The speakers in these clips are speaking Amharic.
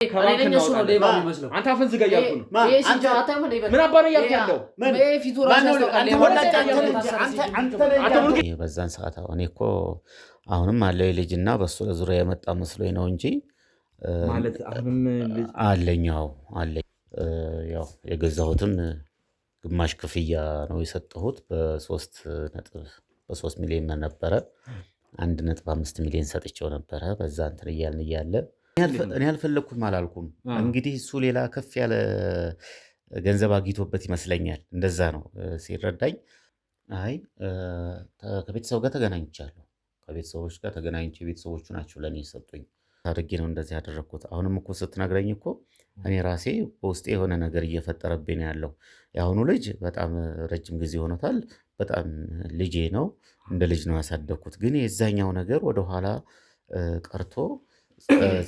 ከባንክ ነው ሌባ የሚመስለው አንተ አፈን ዝጋ ያልኩ ነው አንተ ምን አባረ ያልከው ምን ፊቱ ራስ አንተ በዛን ሰዓት እኔ እኮ አሁንም አለ ልጅና በሱ ለዙሪያ የመጣ መስሎኝ ነው እንጂ ማለት አሁንም ልጅ አለኛው አለኝ ያው የገዛሁትም ግማሽ ክፍያ ነው የሰጠሁት በ3 ሚሊዮን ነበረ 1.5 ሚሊዮን ሰጥቼው ነበረ በዛ እንትን እያልን እያለ እኔ አልፈለኩም አላልኩም እንግዲህ እሱ ሌላ ከፍ ያለ ገንዘብ አግኝቶበት ይመስለኛል እንደዛ ነው ሲረዳኝ አይ ከቤተሰብ ጋር ተገናኝቻለሁ ከቤተሰቦች ጋር ተገናኝቼ ቤተሰቦቹ ናቸው ለኔ ሰጡኝ አድርጌ ነው እንደዚህ ያደረኩት አሁንም እኮ ስትነግረኝ እኮ እኔ ራሴ በውስጤ የሆነ ነገር እየፈጠረብኝ ነው ያለው ያሁኑ ልጅ በጣም ረጅም ጊዜ ሆኖታል በጣም ልጄ ነው እንደ ልጅ ነው ያሳደኩት ግን የዛኛው ነገር ወደ ኋላ ቀርቶ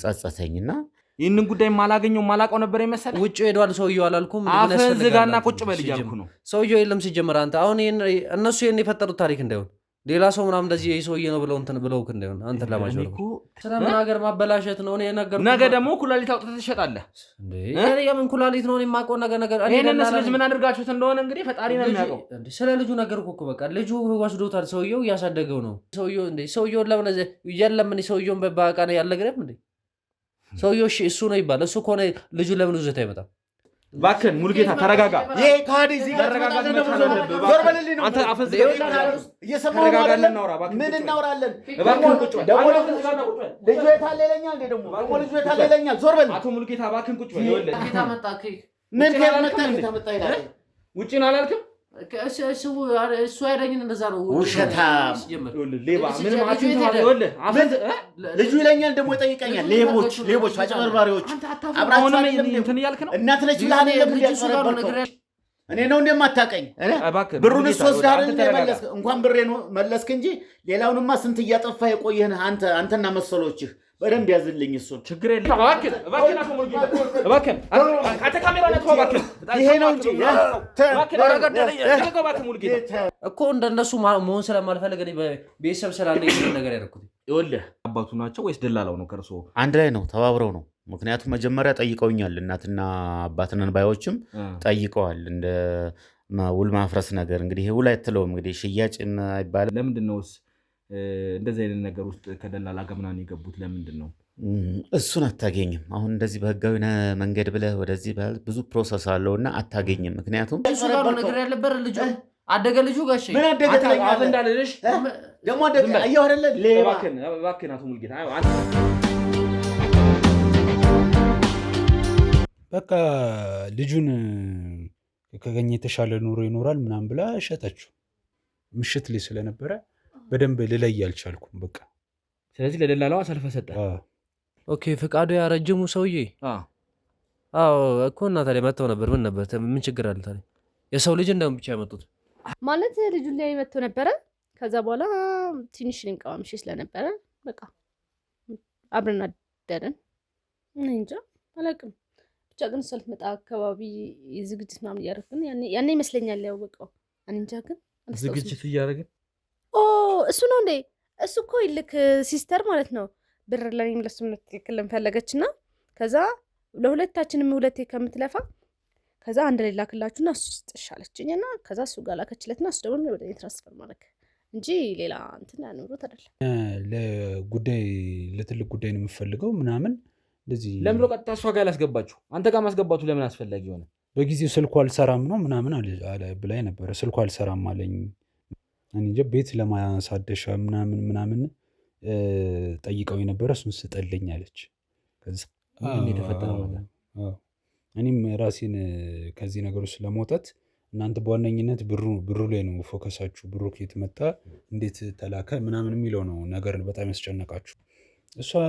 ጸጸተኝና ይሄንን ጉዳይ ማላገኘው ማላቀው ነበር የመሰለ ውጭ ሄዷል ሰውየው አላልኩም አፈን ዝጋና ቁጭ በል ይያልኩ ነው ሰውየው የለም ሲጀመር አንተ አሁን እነሱ የፈጠሩት ታሪክ እንዳይሆን ሌላ ሰው ምናምን እንደዚህ የሰውዬ ነው ብለው እንትን ብለውክ እንዳይሆን አንተ ለማሽወር ስለምን ሀገር ማበላሸት ነው እኔ ነገርኩ ነገ ደግሞ ኩላሊት አውጥተህ ትሸጣለህ እንዴ እኔ የምን ኩላሊት ነው እኔ ማቆ ነገር እኔ ልጅ ምን አድርጋችሁት እንደሆነ እንግዲህ ፈጣሪ ነው የሚያውቀው ስለ ልጁ ነገርኩ እኮ በቃ ልጁ ወስዶታል ሰውየው ያሳደገው ነው ሰውየው እንዴ ሰውየው ለምን ይያለም እኔ ሰውየውን በባቃ ነው ያለገረም እንዴ ሰውየው እሱ ነው ይባል እሱ ኮነ ልጁ ለምን ውዘታ አይመጣም ባከን ሙልጌታ ተረጋጋ ይሄ ካዲ እዚህ ጋር ተረጋጋ ዞር በልልኝ ነው አንተ አፈዝ እየሰማው ነው ምን እናወራለን ባከን ቁጭ በል ልጁ የታለለኛል እንዴ ደግሞ ልጁ የታለለኛል ዞር በል አቶ ሙልጌታ ባከን ቁጭ በል ይወለ ጌታ መጣክ ምን ከመጣ ይላል ውጪ ነው አላልክም እሱ አይደኝን እንደዛ ነው ውሸታ ሌባ ምን ማለት ነው ይወለ አፈዝ ልጁ ይለኛል ደግሞ ይጠይቀኛል ሌቦች አጭበርባሪዎች አብራችሁ እንትን ያልክ ነው እናት ነች ብለህ አይደለም እንዲያጭበረበርከው እኔ ነው እንደማታቀኝ ብሩን ወስደሃል እንደመለስክ እንኳን ብሬን መለስክ እንጂ ሌላውንማ ስንት እያጠፋ የቆየህን አንተና መሰሎችህ በደንብ ያዝልኝ እሱን ችግር የለም እባክህ አቶ ሙልጌታ እባክህ አንተ ካሜራ ላይ ተው እባክህ ይሄ ነው እንጂ ተረጋጋለኝ እባክህ ሙልጌታ እኮ እንደነሱ መሆን ስለማልፈልግ እኔ በቤተሰብ ስላለኝ ነገር ያደረኩት ይኸውልህ አባቱ ናቸው ወይስ ደላላው ነው ከርሶ አንድ ላይ ነው ተባብረው ነው ምክንያቱም መጀመሪያ ጠይቀውኛል እናትና አባትነን ባዮችም ጠይቀዋል እንደ ውል ማፍረስ ነገር እንግዲህ ውል አይተለውም እንግዲህ ሽያጭ አይባልም ለምንድነውስ እንደዚህ አይነት ነገር ውስጥ ከደላላ ገምናን የገቡት ለምንድን ነው እሱን አታገኝም አሁን እንደዚህ በህጋዊ መንገድ ብለህ ወደዚህ ብዙ ፕሮሰስ አለውና አታገኝም ምክንያቱም እሱ ጋር ነገር ያለበት ልጅ አደገ ልጁ ጋሽ ምን አደገ አፍ እንዳለልሽ ደግሞ አደገ አየሁ አይደለ ሌባ እባክህ አቶ ሙልጌታ በቃ ልጁን ከገኘ የተሻለ ኑሮ ይኖራል ምናምን ብላ ሸጠችው ምሽት ላይ ስለነበረ በደንብ ልለይ አልቻልኩም በቃ ስለዚህ ለደላላው አሳልፈ ሰጠ ኦኬ ፍቃዱ ያረጅሙ ሰውዬ አዎ እኮ እና ታዲያ መጥተው ነበር ምን ችግር አለ ታዲያ የሰው ልጅ እንደውም ብቻ ያመጡት ማለት ልጁ ላይ መጥተው ነበረ ከዛ በኋላ ትንሽ ልንቀዋምሽ ስለነበረ በቃ አብረን አደረን እንጃ አላውቅም ብቻ ግን ሰልፍ መጣ አካባቢ ዝግጅት ምናምን እያደረግን ያኔ ይመስለኛል ያወቀው እንጃ ግን ዝግጅት እያደረግን እሱ ነው እንዴ እሱ እኮ ይልክ ሲስተር ማለት ነው ብር ለኔም ለሱም ትልክልን ፈለገችና ከዛ ለሁለታችንም ሁለቴ ከምትለፋ ከዛ አንድ ላይ ላክላችሁና እሱ ጥሻለችኝና ከዛ እሱ ጋር ላከችለትና እሱ ደግሞ ወደ ትራንስፈር ማድረግ እንጂ ሌላ እንትን አኑሮት አይደለም ለጉዳይ ለትልቅ ጉዳይ ነው የምፈልገው ምናምን እንደዚህ ለምን ቀጥታ እሷ ጋር ያላስገባችሁ አንተ ጋር ማስገባቱ ለምን አስፈላጊ ሆነ በጊዜው ስልኩ አልሰራም ነው ምናምን አለ ብላይ ነበር ስልኩ አልሰራም አለኝ እንጂ ቤት ለማሳደሻ ምናምን ጠይቀው የነበረ እሱን ስጠልኝ አለች ከዛ ምን የተፈጠረው ነገር እኔም ራሴን ከዚህ ነገር ውስጥ ለመውጣት እናንተ በዋነኝነት ብሩ ላይ ነው ፎከሳችሁ ብሩ ከየት መጣ እንዴት ተላከ ምናምን የሚለው ነው ነገር በጣም ያስጨነቃችሁ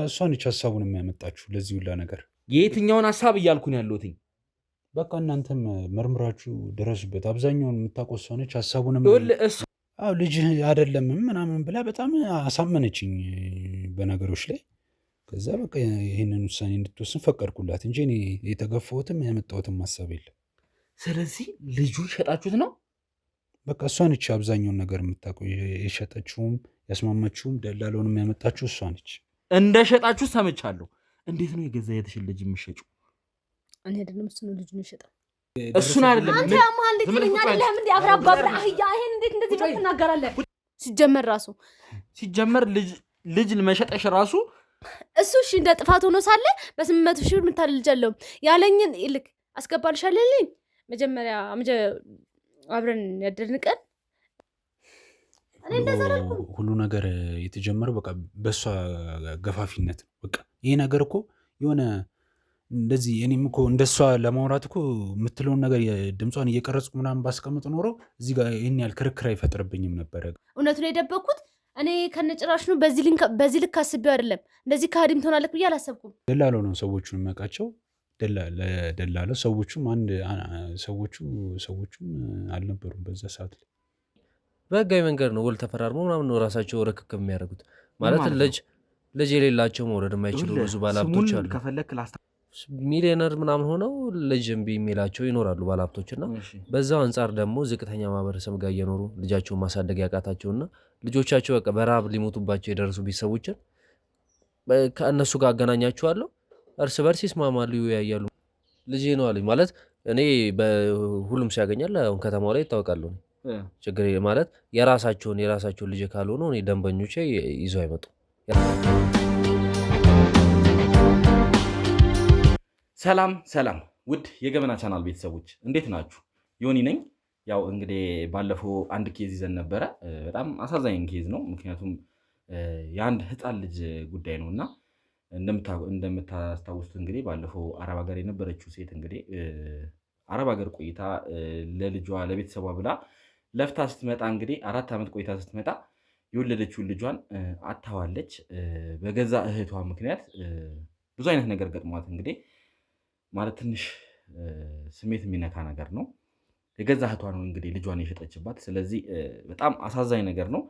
እሷ ነች ሀሳቡን የሚያመጣችሁ ለዚህ ሁላ ነገር የትኛውን ሀሳብ እያልኩ ነው ያለሁት በቃ እናንተም መርምራችሁ ድረሱበት አብዛኛውን የምታቆሷ ነች ሀሳቡንም ልጅ አይደለም ምናምን ብላ በጣም አሳመነችኝ በነገሮች ላይ ከዛ በቃ ይሄንን ውሳኔ እንድትወስን ፈቀድኩላት እንጂ እኔ የተገፋሁትም ያመጣሁትም ሀሳብ የለም ስለዚህ ልጁ ሸጣችሁት ነው በቃ እሷ ነች አብዛኛውን ነገር የምታውቀው የሸጠችውም ያስማማችውም ደላላውንም ያመጣችው እሷ ነች እንደ ሸጣችሁ ሰምቻለሁ እንዴት ነው የገዛ የትሽል ልጅ የምትሸጪው? እኔ አይደለም እሱ ነው ልጁን የሸጠው። እሱን አይደለም አንተ ማን ልጅ አይደለም እንዴ? አብራባ አህያ ይሄን እንዴት እንደዚህ ትናገራለህ? ሲጀመር ራሱ ሲጀመር ልጅ መሸጠሽ ራሱ እሱ እሺ እንደ ጥፋት ሆኖ ሳለ በ800 ሺህ ብር የምታል ልጅ አለው ያለኝን ይልክ አስገባልሻለኝ። መጀመሪያ አብረን ያደርን ቀን እኔ እንደዛ አልኩ። ሁሉ ነገር የተጀመረው በቃ በሷ ገፋፊነት ነው። በቃ ይሄ ነገር እኮ የሆነ እንደዚህ እኔም እኮ እንደሷ ለማውራት እኮ የምትለውን ነገር ድምጿን እየቀረጽኩ ምናምን ባስቀምጥ ኖሮ እዚህ ጋር ይህን ያህል ክርክር አይፈጥርብኝም ነበረ። እውነቱን የደበቅኩት እኔ ከነጭራሽ ነው። በዚህ ልክ አስቤው አይደለም። እንደዚህ ከሃዲም ትሆናለህ ብዬ አላሰብኩም። ደላለው ነው ሰዎቹን የሚያውቃቸው ደላለው። ሰዎቹም አልነበሩም በዛ ሰዓት ላይ። በህጋዊ መንገድ ነው ውል ተፈራርሞ ምናምን ነው ራሳቸው ርክክብ የሚያደርጉት። ማለት ልጅ የሌላቸው መውለድ የማይችሉ ብዙ ባለሀብቶች አሉ። ሚሊዮነር ምናምን ሆነው ልጅ እምቢ የሚላቸው ይኖራሉ ባለሀብቶች እና በዛው አንጻር ደግሞ ዝቅተኛ ማህበረሰብ ጋር እየኖሩ ልጃቸውን ማሳደግ ያቃታቸውና ልጆቻቸው በቃ በረሃብ ሊሞቱባቸው የደረሱ ቤተሰቦችን ከእነሱ ጋር አገናኛቸዋለሁ። እርስ በርስ ይስማማሉ፣ ይወያያሉ። ልጄ ነው አለኝ ማለት እኔ በሁሉም ሲያገኛል አሁን ከተማው ላይ ይታወቃሉ። ችግር ማለት የራሳቸውን ልጅ ካልሆኑ እኔ ደንበኞቼ ይዞ አይመጡ። ሰላም ውድ የገበና ቻናል ቤተሰቦች እንዴት ናችሁ? ዮኒ ነኝ። ያው እንግዲህ ባለፈው አንድ ኬዝ ይዘን ነበረ። በጣም አሳዛኝ ኬዝ ነው። ምክንያቱም የአንድ ህፃን ልጅ ጉዳይ ነው እና እንደምታስታውሱት እንግዲህ ባለፈው አረብ ሀገር የነበረችው ሴት እንግዲህ አረብ ሀገር ቆይታ ለልጇ ለቤተሰቧ ብላ ለፍታ ስትመጣ እንግዲህ 4 ዓመት ቆይታ ስትመጣ የወለደችውን ልጇን አታዋለች። በገዛ እህቷ ምክንያት ብዙ አይነት ነገር ገጥሟት እንግዲህ ማለት ትንሽ ስሜት የሚነካ ነገር ነው። የገዛ እህቷ ነው እንግዲህ ልጇን የሸጠችባት። ስለዚህ በጣም አሳዛኝ ነገር ነው።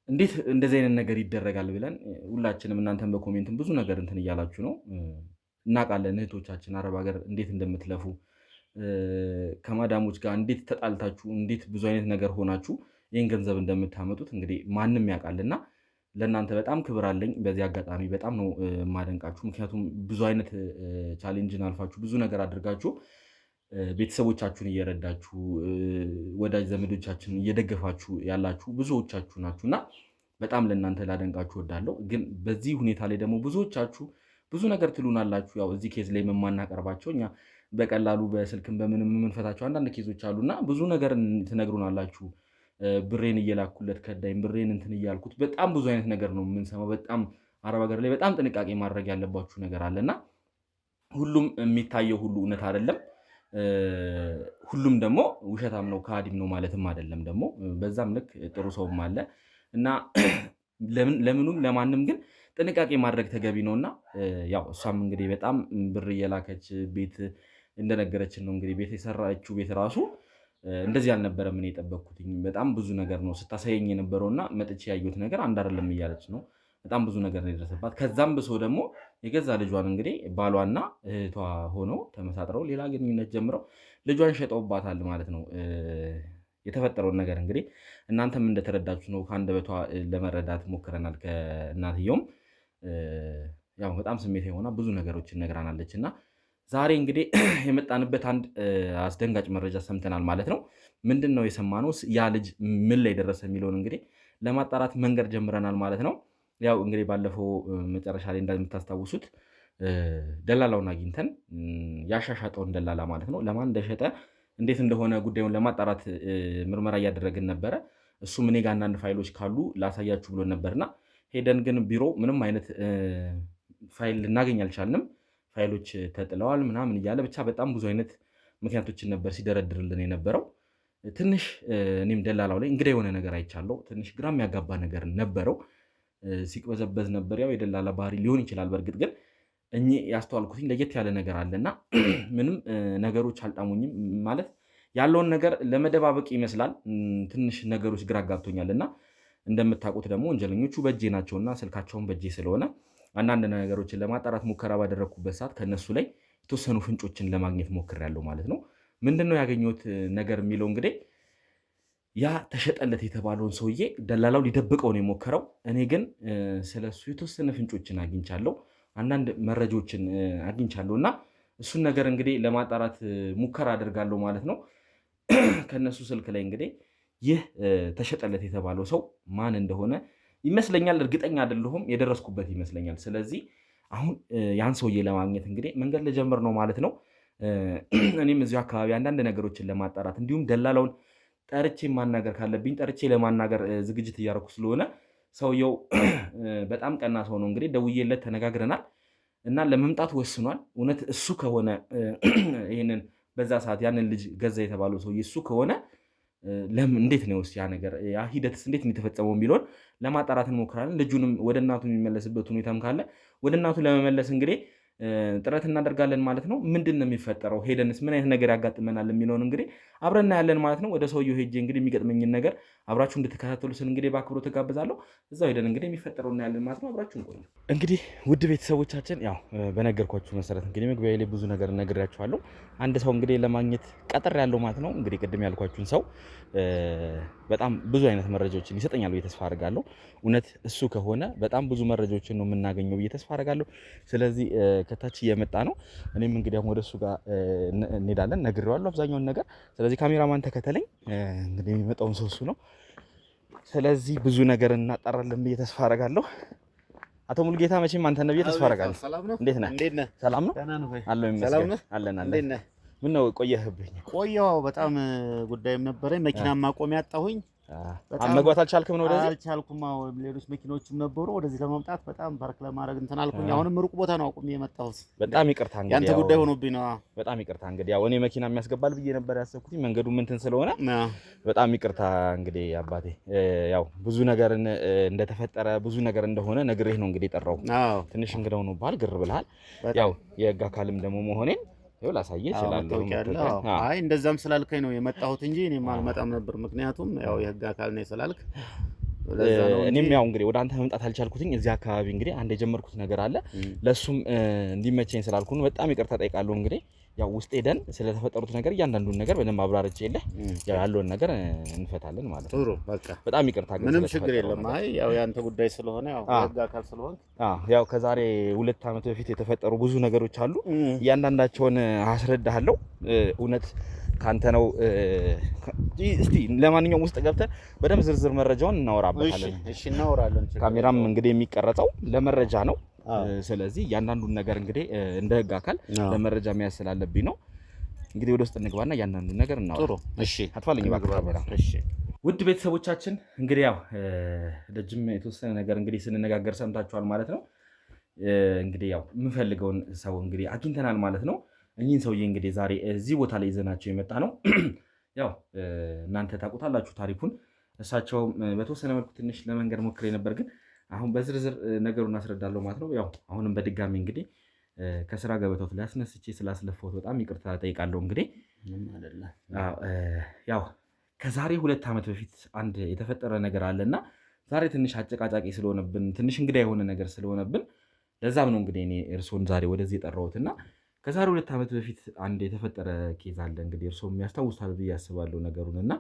እንዴት እንደዚህ አይነት ነገር ይደረጋል ብለን ሁላችንም እናንተም በኮሜንትም ብዙ ነገር እንትን እያላችሁ ነው። እናውቃለን እህቶቻችን አረብ ሀገር እንዴት እንደምትለፉ ከማዳሞች ጋር እንዴት ተጣልታችሁ እንዴት ብዙ አይነት ነገር ሆናችሁ ይህን ገንዘብ እንደምታመጡት እንግዲህ ማንም ያውቃልና ለእናንተ በጣም ክብር አለኝ። በዚህ አጋጣሚ በጣም ነው የማደንቃችሁ። ምክንያቱም ብዙ አይነት ቻሌንጅን አልፋችሁ ብዙ ነገር አድርጋችሁ ቤተሰቦቻችሁን እየረዳችሁ ወዳጅ ዘመዶቻችን እየደገፋችሁ ያላችሁ ብዙዎቻችሁ ናችሁና በጣም ለእናንተ ላደንቃችሁ ወዳለሁ። ግን በዚህ ሁኔታ ላይ ደግሞ ብዙዎቻችሁ ብዙ ነገር ትሉናላችሁ። ያው እዚህ ኬዝ ላይ የማናቀርባቸው እኛ በቀላሉ በስልክም በምንም የምንፈታቸው አንዳንድ ኬዞች አሉና ብዙ ነገር ትነግሩናላችሁ። ብሬን እየላኩለት ከዳይም ብሬን እንትን እያልኩት በጣም ብዙ አይነት ነገር ነው የምንሰማው። በጣም አረብ ሀገር ላይ በጣም ጥንቃቄ ማድረግ ያለባችሁ ነገር አለና ሁሉም የሚታየው ሁሉ እውነት አይደለም። ሁሉም ደግሞ ውሸታም ነው ከሃዲም ነው ማለትም አይደለም። ደግሞ በዛም ልክ ጥሩ ሰውም አለ እና ለምኑም ለማንም ግን ጥንቃቄ ማድረግ ተገቢ ነውና ያው እሷም እንግዲህ በጣም ብር እየላከች ቤት እንደነገረችን ነው እንግዲህ ቤት የሰራችው ቤት ራሱ እንደዚህ አልነበረም እኔ የጠበቅኩትኝ። በጣም ብዙ ነገር ነው ስታሳየኝ የነበረውና መጥቼ ያየሁት ነገር አንድ አይደለም እያለች ነው። በጣም ብዙ ነገር ነው የደረሰባት። ከዛም ብሶ ደግሞ የገዛ ልጇን እንግዲህ ባሏና እህቷ ሆነው ተመሳጥረው ሌላ ግንኙነት ጀምረው ልጇን ሸጠውባታል ማለት ነው። የተፈጠረውን ነገር እንግዲህ እናንተም እንደተረዳችሁ ነው። ከአንደበቷ ለመረዳት ሞክረናል። ከእናትየውም ያው በጣም ስሜት የሆና ብዙ ነገሮችን ነግራናለች እና ዛሬ እንግዲህ የመጣንበት አንድ አስደንጋጭ መረጃ ሰምተናል ማለት ነው። ምንድን ነው የሰማነው? ያ ልጅ ምን ላይ ደረሰ የሚለውን እንግዲህ ለማጣራት መንገድ ጀምረናል ማለት ነው። ያው እንግዲህ ባለፈው መጨረሻ ላይ እንደምታስታውሱት ደላላውን አግኝተን ያሻሻጠውን ደላላ ማለት ነው ለማን እንደሸጠ እንዴት እንደሆነ ጉዳዩን ለማጣራት ምርመራ እያደረግን ነበረ። እሱም እኔ ጋር አንዳንድ ፋይሎች ካሉ ላሳያችሁ ብሎ ነበርና ሄደን ግን ቢሮ ምንም አይነት ፋይል ልናገኝ አልቻልንም። ፋይሎች ተጥለዋል ምናምን እያለ ብቻ በጣም ብዙ አይነት ምክንያቶችን ነበር ሲደረድርልን የነበረው። ትንሽ እኔም ደላላው ላይ እንግዳ የሆነ ነገር አይቻለሁ። ትንሽ ግራ የሚያጋባ ነገር ነበረው። ሲቅበዘበዝ ነበር። ያው የደላላ ባህሪ ሊሆን ይችላል። በእርግጥ ግን እኚህ ያስተዋልኩትኝ ለየት ያለ ነገር አለና ምንም ነገሮች አልጣሙኝም። ማለት ያለውን ነገር ለመደባበቅ ይመስላል። ትንሽ ነገሮች ግራ አጋብቶኛልና እንደምታውቁት ደግሞ ወንጀለኞቹ በእጄ ናቸውና ስልካቸውን በእጄ ስለሆነ አንዳንድ ነገሮችን ለማጣራት ሙከራ ባደረግኩበት ሰዓት ከነሱ ላይ የተወሰኑ ፍንጮችን ለማግኘት ሞክሬያለሁ ማለት ነው። ምንድነው ያገኘሁት ነገር የሚለው እንግዲህ ያ ተሸጠለት የተባለውን ሰውዬ ደላላው ሊደብቀው ነው የሞከረው። እኔ ግን ስለሱ የተወሰነ ፍንጮችን አግኝቻለሁ። አንዳንድ መረጃዎችን አግኝቻለሁ እና እሱን ነገር እንግዲህ ለማጣራት ሙከራ አድርጋለሁ ማለት ነው። ከነሱ ስልክ ላይ እንግዲህ ይህ ተሸጠለት የተባለው ሰው ማን እንደሆነ ይመስለኛል። እርግጠኛ አይደለሁም፣ የደረስኩበት ይመስለኛል። ስለዚህ አሁን ያን ሰውዬ ለማግኘት እንግዲህ መንገድ ልጀምር ነው ማለት ነው። እኔም እዚሁ አካባቢ አንዳንድ ነገሮችን ለማጣራት እንዲሁም ደላላውን ጠርቼ ማናገር ካለብኝ ጠርቼ ለማናገር ዝግጅት እያደረኩ ስለሆነ ሰውየው በጣም ቀና ሰው ነው። እንግዲህ ደውዬለት ተነጋግረናል እና ለመምጣት ወስኗል። እውነት እሱ ከሆነ ይህንን በዛ ሰዓት ያንን ልጅ ገዛ የተባለው ሰውዬ እሱ ከሆነ ለምን እንዴት ነው ያ ነገር ያ ሂደትስ እንዴት ነው የተፈጸመው የሚለውን ለማጣራት እንሞክራለን። ልጁንም ወደ እናቱ የሚመለስበት ሁኔታም ካለ ወደ እናቱ ለመመለስ እንግዲህ ጥረት እናደርጋለን ማለት ነው። ምንድን ነው የሚፈጠረው፣ ሄደንስ ምን አይነት ነገር ያጋጥመናል የሚለውን እንግዲህ አብረን እናያለን ማለት ነው። ወደ ሰውየው ሄጄ እንግዲህ የሚገጥመኝን ነገር አብራችሁ እንድትከታተሉ ስል እንግዲህ በአክብሮት ተጋብዛለሁ። እዛው ሄደን እንግዲህ የሚፈጠረው እናያለን ማለት ነው። አብራችሁን ቆዩ። እንግዲህ ውድ ቤተሰቦቻችን ያው በነገርኳችሁ መሰረት እንግዲህ መግቢያ ላይ ብዙ ነገር ነግሬያችኋለሁ። አንድ ሰው እንግዲህ ለማግኘት ቀጠር ያለው ማለት ነው። እንግዲህ ቅድም ያልኳችሁን ሰው በጣም ብዙ አይነት መረጃዎችን ይሰጠኛል ብዬ ተስፋ አደርጋለሁ። እውነት እሱ ከሆነ በጣም ብዙ መረጃዎችን ነው የምናገኘው ብዬ ተስፋ አደርጋለሁ። ስለዚህ ከታች እየመጣ ነው። እኔም እንግዲህ አሁን ወደ እሱ ጋር እንሄዳለን። ነግሬዋለሁ አብዛኛውን ነገር። ስለዚህ ካሜራማን ተከተለኝ። እንግዲህ የሚመጣውን ሰው እሱ ነው። ስለዚህ ብዙ ነገር እናጣራለን ብዬ ተስፋ አደርጋለሁ። አቶ ሙሉጌታ መቼም አንተ ነህ ብዬ ተስፋ አደርጋለሁ። እንዴት ነህ? ሰላም ነው አለው። ይመስገን አለን። ምን ነው ቆየህብኝ? ቆየው በጣም ጉዳይም ነበረኝ። መኪና ማቆሚያ አጣሁኝ። መግባት አልቻልክም ነው? ወደዚህ አልቻልኩም። ሌሎች መኪኖችም ነበሩ። ወደዚህ ለመምጣት በጣም ፓርክ ለማድረግ እንትን አልኩኝ። አሁንም ሩቅ ቦታ ነው አቁሜ የመጣሁት። በጣም ይቅርታ እንግዲህ ያንተ ጉዳይ ሆኖብኝ ነው። በጣም ይቅርታ እንግዲህ ያው እኔ መኪና የሚያስገባል ብዬ ነበር ያሰብኩት፣ መንገዱ እንትን ስለሆነ በጣም ይቅርታ እንግዲህ አባቴ። ያው ብዙ ነገር እንደተፈጠረ ብዙ ነገር እንደሆነ ነግሬህ ነው እንግዲህ የጠራው። ትንሽ እንግዳው ነው ባል ግር ብለሃል። ያው የህግ አካልም ደግሞ መሆኔን ይኸው ላሳየህ እችላለሁ። አይ እንደዛም ስላልከኝ ነው የመጣሁት እንጂ እኔም አልመጣም ነበር። ምክንያቱም ያው የህግ አካል ነኝ ስላልክ እኔም ያው እንግዲህ ወደ አንተ መምጣት አልቻልኩትኝ። እዚህ አካባቢ እንግዲህ አንድ የጀመርኩት ነገር አለ። ለሱም እንዲመቸኝ ስላልኩ ነው። በጣም ይቅርታ ጠይቃለሁ። እንግዲህ ያው ውስጥ ሄደን ስለተፈጠሩት ነገር እያንዳንዱን ነገር በደንብ አብራርቼ የለህ ያው ያለውን ነገር እንፈታለን ማለት ነው። ጥሩ በቃ በጣም ይቅርታ። ምንም ችግር የለም። አይ ያው ያንተ ጉዳይ ስለሆነ ያው የህግ አካል ስለሆነ ያው ከዛሬ 2 ዓመት በፊት የተፈጠሩ ብዙ ነገሮች አሉ። እያንዳንዳቸውን አስረዳሃለሁ። እውነት ካንተ ነው። እስቲ ለማንኛውም ውስጥ ገብተን በደንብ ዝርዝር መረጃውን እናወራበታለን። እሺ እናወራለን። ካሜራም እንግዲህ የሚቀረጸው ለመረጃ ነው። ስለዚህ እያንዳንዱን ነገር እንግዲህ እንደ ህግ አካል ለመረጃ መያዝ ስላለብኝ ነው። እንግዲህ ወደ ውስጥ እንግባና እያንዳንዱን ነገር እናወራ። ጥሩ እሺ። አትፋልኝ እባክህ ካሜራ። እሺ ውድ ቤተሰቦቻችን እንግዲህ ያው ደጅም የተወሰነ ነገር እንግዲህ ስንነጋገር ሰምታችኋል ማለት ነው። እንግዲህ ያው የምፈልገውን ሰው እንግዲህ አግኝተናል ማለት ነው። እኚህን ሰውዬ እንግዲህ ዛሬ እዚህ ቦታ ላይ ይዘናቸው የመጣ ነው። ያው እናንተ ታውቁታላችሁ ታሪኩን። እሳቸውም በተወሰነ መልኩ ትንሽ ለመንገድ ሞክሬ ነበር፣ ግን አሁን በዝርዝር ነገሩን አስረዳለሁ ማለት ነው። ያው አሁንም በድጋሚ እንግዲህ ከስራ ገበታው ላይ አስነስቼ ስላስለፈሁት በጣም ይቅርታ ጠይቃለሁ። እንግዲህ ያው ከዛሬ 2 ዓመት በፊት አንድ የተፈጠረ ነገር አለና ዛሬ ትንሽ አጨቃጫቂ ስለሆነብን ትንሽ እንግዳ የሆነ ነገር ስለሆነብን ለዛም ነው እንግዲህ እኔ እርስዎን ዛሬ ወደዚህ የጠራሁትና ከዛሬ 2 ዓመት በፊት አንድ የተፈጠረ ኬዝ አለ። እንግዲህ እርስዎም ያስታውሳል ብዬ አስባለሁ ነገሩን እና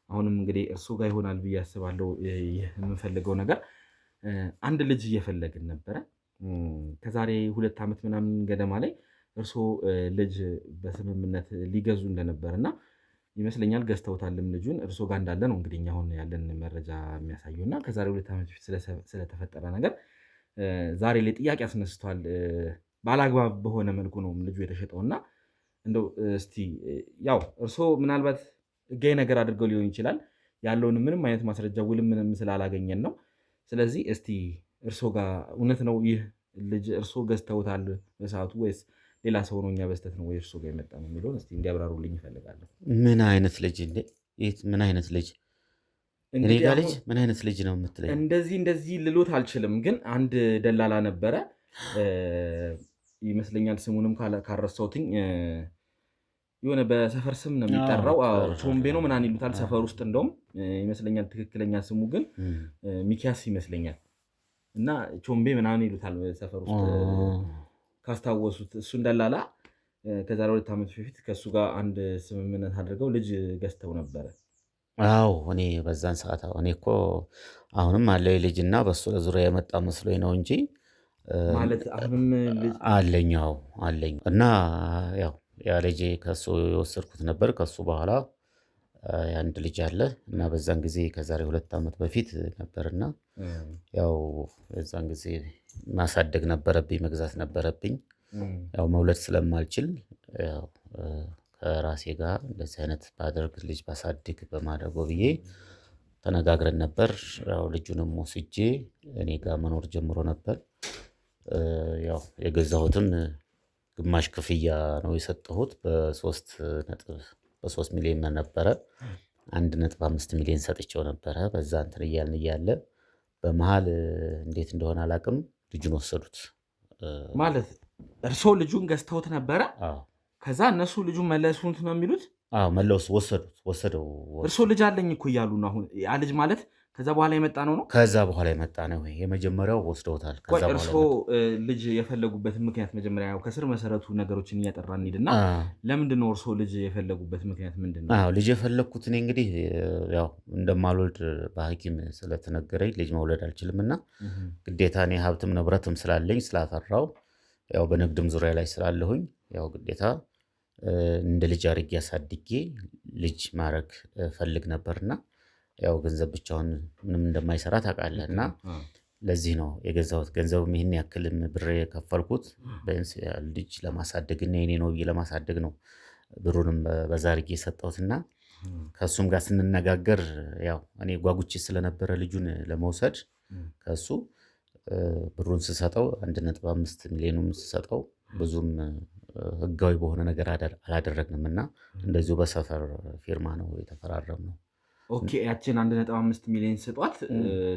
አሁንም እንግዲህ እርስዎ ጋር ይሆናል ብዬ አስባለሁ። የምንፈልገው ነገር አንድ ልጅ እየፈለግን ነበረ። ከዛሬ 2 ዓመት ምናምን ገደማ ላይ እርስዎ ልጅ በስምምነት ሊገዙ እንደነበር እና ይመስለኛል ገዝተውታልም ልጁን እርስዎ ጋር እንዳለ ነው እንግዲህ አሁን ያለን መረጃ የሚያሳየው እና ከዛሬ 2 ዓመት በፊት ስለተፈጠረ ነገር ዛሬ ላይ ጥያቄ አስነስቷል። ባላግባብ በሆነ መልኩ ነው ልጁ የተሸጠውና እንደው እስቲ ያው እርስዎ ምናልባት ህጋዊ ነገር አድርገው ሊሆን ይችላል ያለውን ምንም አይነት ማስረጃ ውልም ምንም ስላላገኘን ነው። ስለዚህ እስቲ እርስዎ ጋር እውነት ነው ይህ ልጅ እርስዎ ገዝተውታል በሰዓቱ ወይስ ሌላ ሰው ነው እኛ በስተት ነው ወይ እርስዎ ጋር የመጣ ነው የሚለውን እስቲ እንዲያብራሩልኝ እፈልጋለሁ። ምን አይነት ልጅ እንዴ? ምን አይነት ልጅ? እኔ ጋር ልጅ ምን አይነት ልጅ ነው የምትለኝ? እንደዚህ ልሎት አልችልም፣ ግን አንድ ደላላ ነበረ ይመስለኛል ስሙንም ካረሳሁትኝ የሆነ በሰፈር ስም ነው የሚጠራው። ቾምቤ ነው ምናምን ይሉታል ሰፈር ውስጥ እንደውም ይመስለኛል። ትክክለኛ ስሙ ግን ሚኪያስ ይመስለኛል እና ቾምቤ ምናምን ይሉታል ሰፈር ውስጥ ካስታወሱት። እሱ እንደላላ ከዛሬ 2 ዓመት በፊት ከእሱ ጋር አንድ ስምምነት አድርገው ልጅ ገዝተው ነበረ። አዎ እኔ በዛን ሰዓት እኔ እኮ አሁንም አለ ልጅና በሱ ዙሪያ የመጣ መስሎኝ ነው እንጂ ማለት አሁንም አለኝ አለኝ እና ያው ያ ልጄ ከሱ የወሰድኩት ነበር። ከሱ በኋላ የአንድ ልጅ አለ እና በዛን ጊዜ ከዛሬ 2 ዓመት በፊት ነበርና ያው በዛን ጊዜ ማሳደግ ነበረብኝ፣ መግዛት ነበረብኝ። ያው መውለድ ስለማልችል ያው ከራሴ ጋር እንደዚህ አይነት ባደርግ ልጅ ባሳድግ በማደጎ ብዬ ተነጋግረን ነበር። ያው ልጁንም ወስጄ እኔ ጋር መኖር ጀምሮ ነበር። ያው የገዛሁትም ግማሽ ክፍያ ነው የሰጠሁት በ3 ሚሊዮን ነበረ። 1.5 ሚሊዮን ሰጥቼው ነበረ። በዛ እንትን እያልን እያለ በመሀል እንዴት እንደሆነ አላውቅም ልጁን ወሰዱት። ማለት እርሶ ልጁን ገዝተውት ነበረ? ከዛ እነሱ ልጁን መለሱት ነው የሚሉት? መለሱ፣ ወሰደው። እርሶ ልጅ አለኝ እኮ እያሉ ነው አሁን። ያ ልጅ ማለት ከዛ በኋላ የመጣ ነው? ከዛ በኋላ የመጣ ነው። የመጀመሪያው ወስደውታል። እርሶ ልጅ የፈለጉበትን ምክንያት መጀመሪያ ከስር መሰረቱ ነገሮችን እያጠራ እንሂድና ለምንድን ነው እርሶ ልጅ የፈለጉበት ምክንያት ምንድን ነው? ልጅ የፈለግኩት እኔ እንግዲህ ያው እንደማልወልድ በሐኪም ስለተነገረኝ ልጅ መውለድ አልችልም እና ግዴታ እኔ ሀብትም ንብረትም ስላለኝ ስላፈራው ያው በንግድም ዙሪያ ላይ ስላለሁኝ ያው ግዴታ እንደ ልጅ አድርጌ አሳድጌ ልጅ ማድረግ ፈልግ ነበርና ያው ገንዘብ ብቻውን ምንም እንደማይሰራ ታውቃለህ እና ለዚህ ነው የገዛሁት። ገንዘቡም ይህን ያክልም ብር የከፈልኩት ቢያንስ ልጅ ለማሳደግ እና የኔ ነው ብዬ ለማሳደግ ነው ብሩንም በዛ አድርጌ የሰጠሁትና ከእሱም ጋር ስንነጋገር ያው እኔ ጓጉቼ ስለነበረ ልጁን ለመውሰድ ከእሱ ብሩን ስሰጠው 1.5 ሚሊዮኑም ስሰጠው ብዙም ህጋዊ በሆነ ነገር አላደረግንም እና እንደዚሁ በሰፈር ፊርማ ነው የተፈራረምነው። ኦኬ ያችን 1.5 ሚሊዮን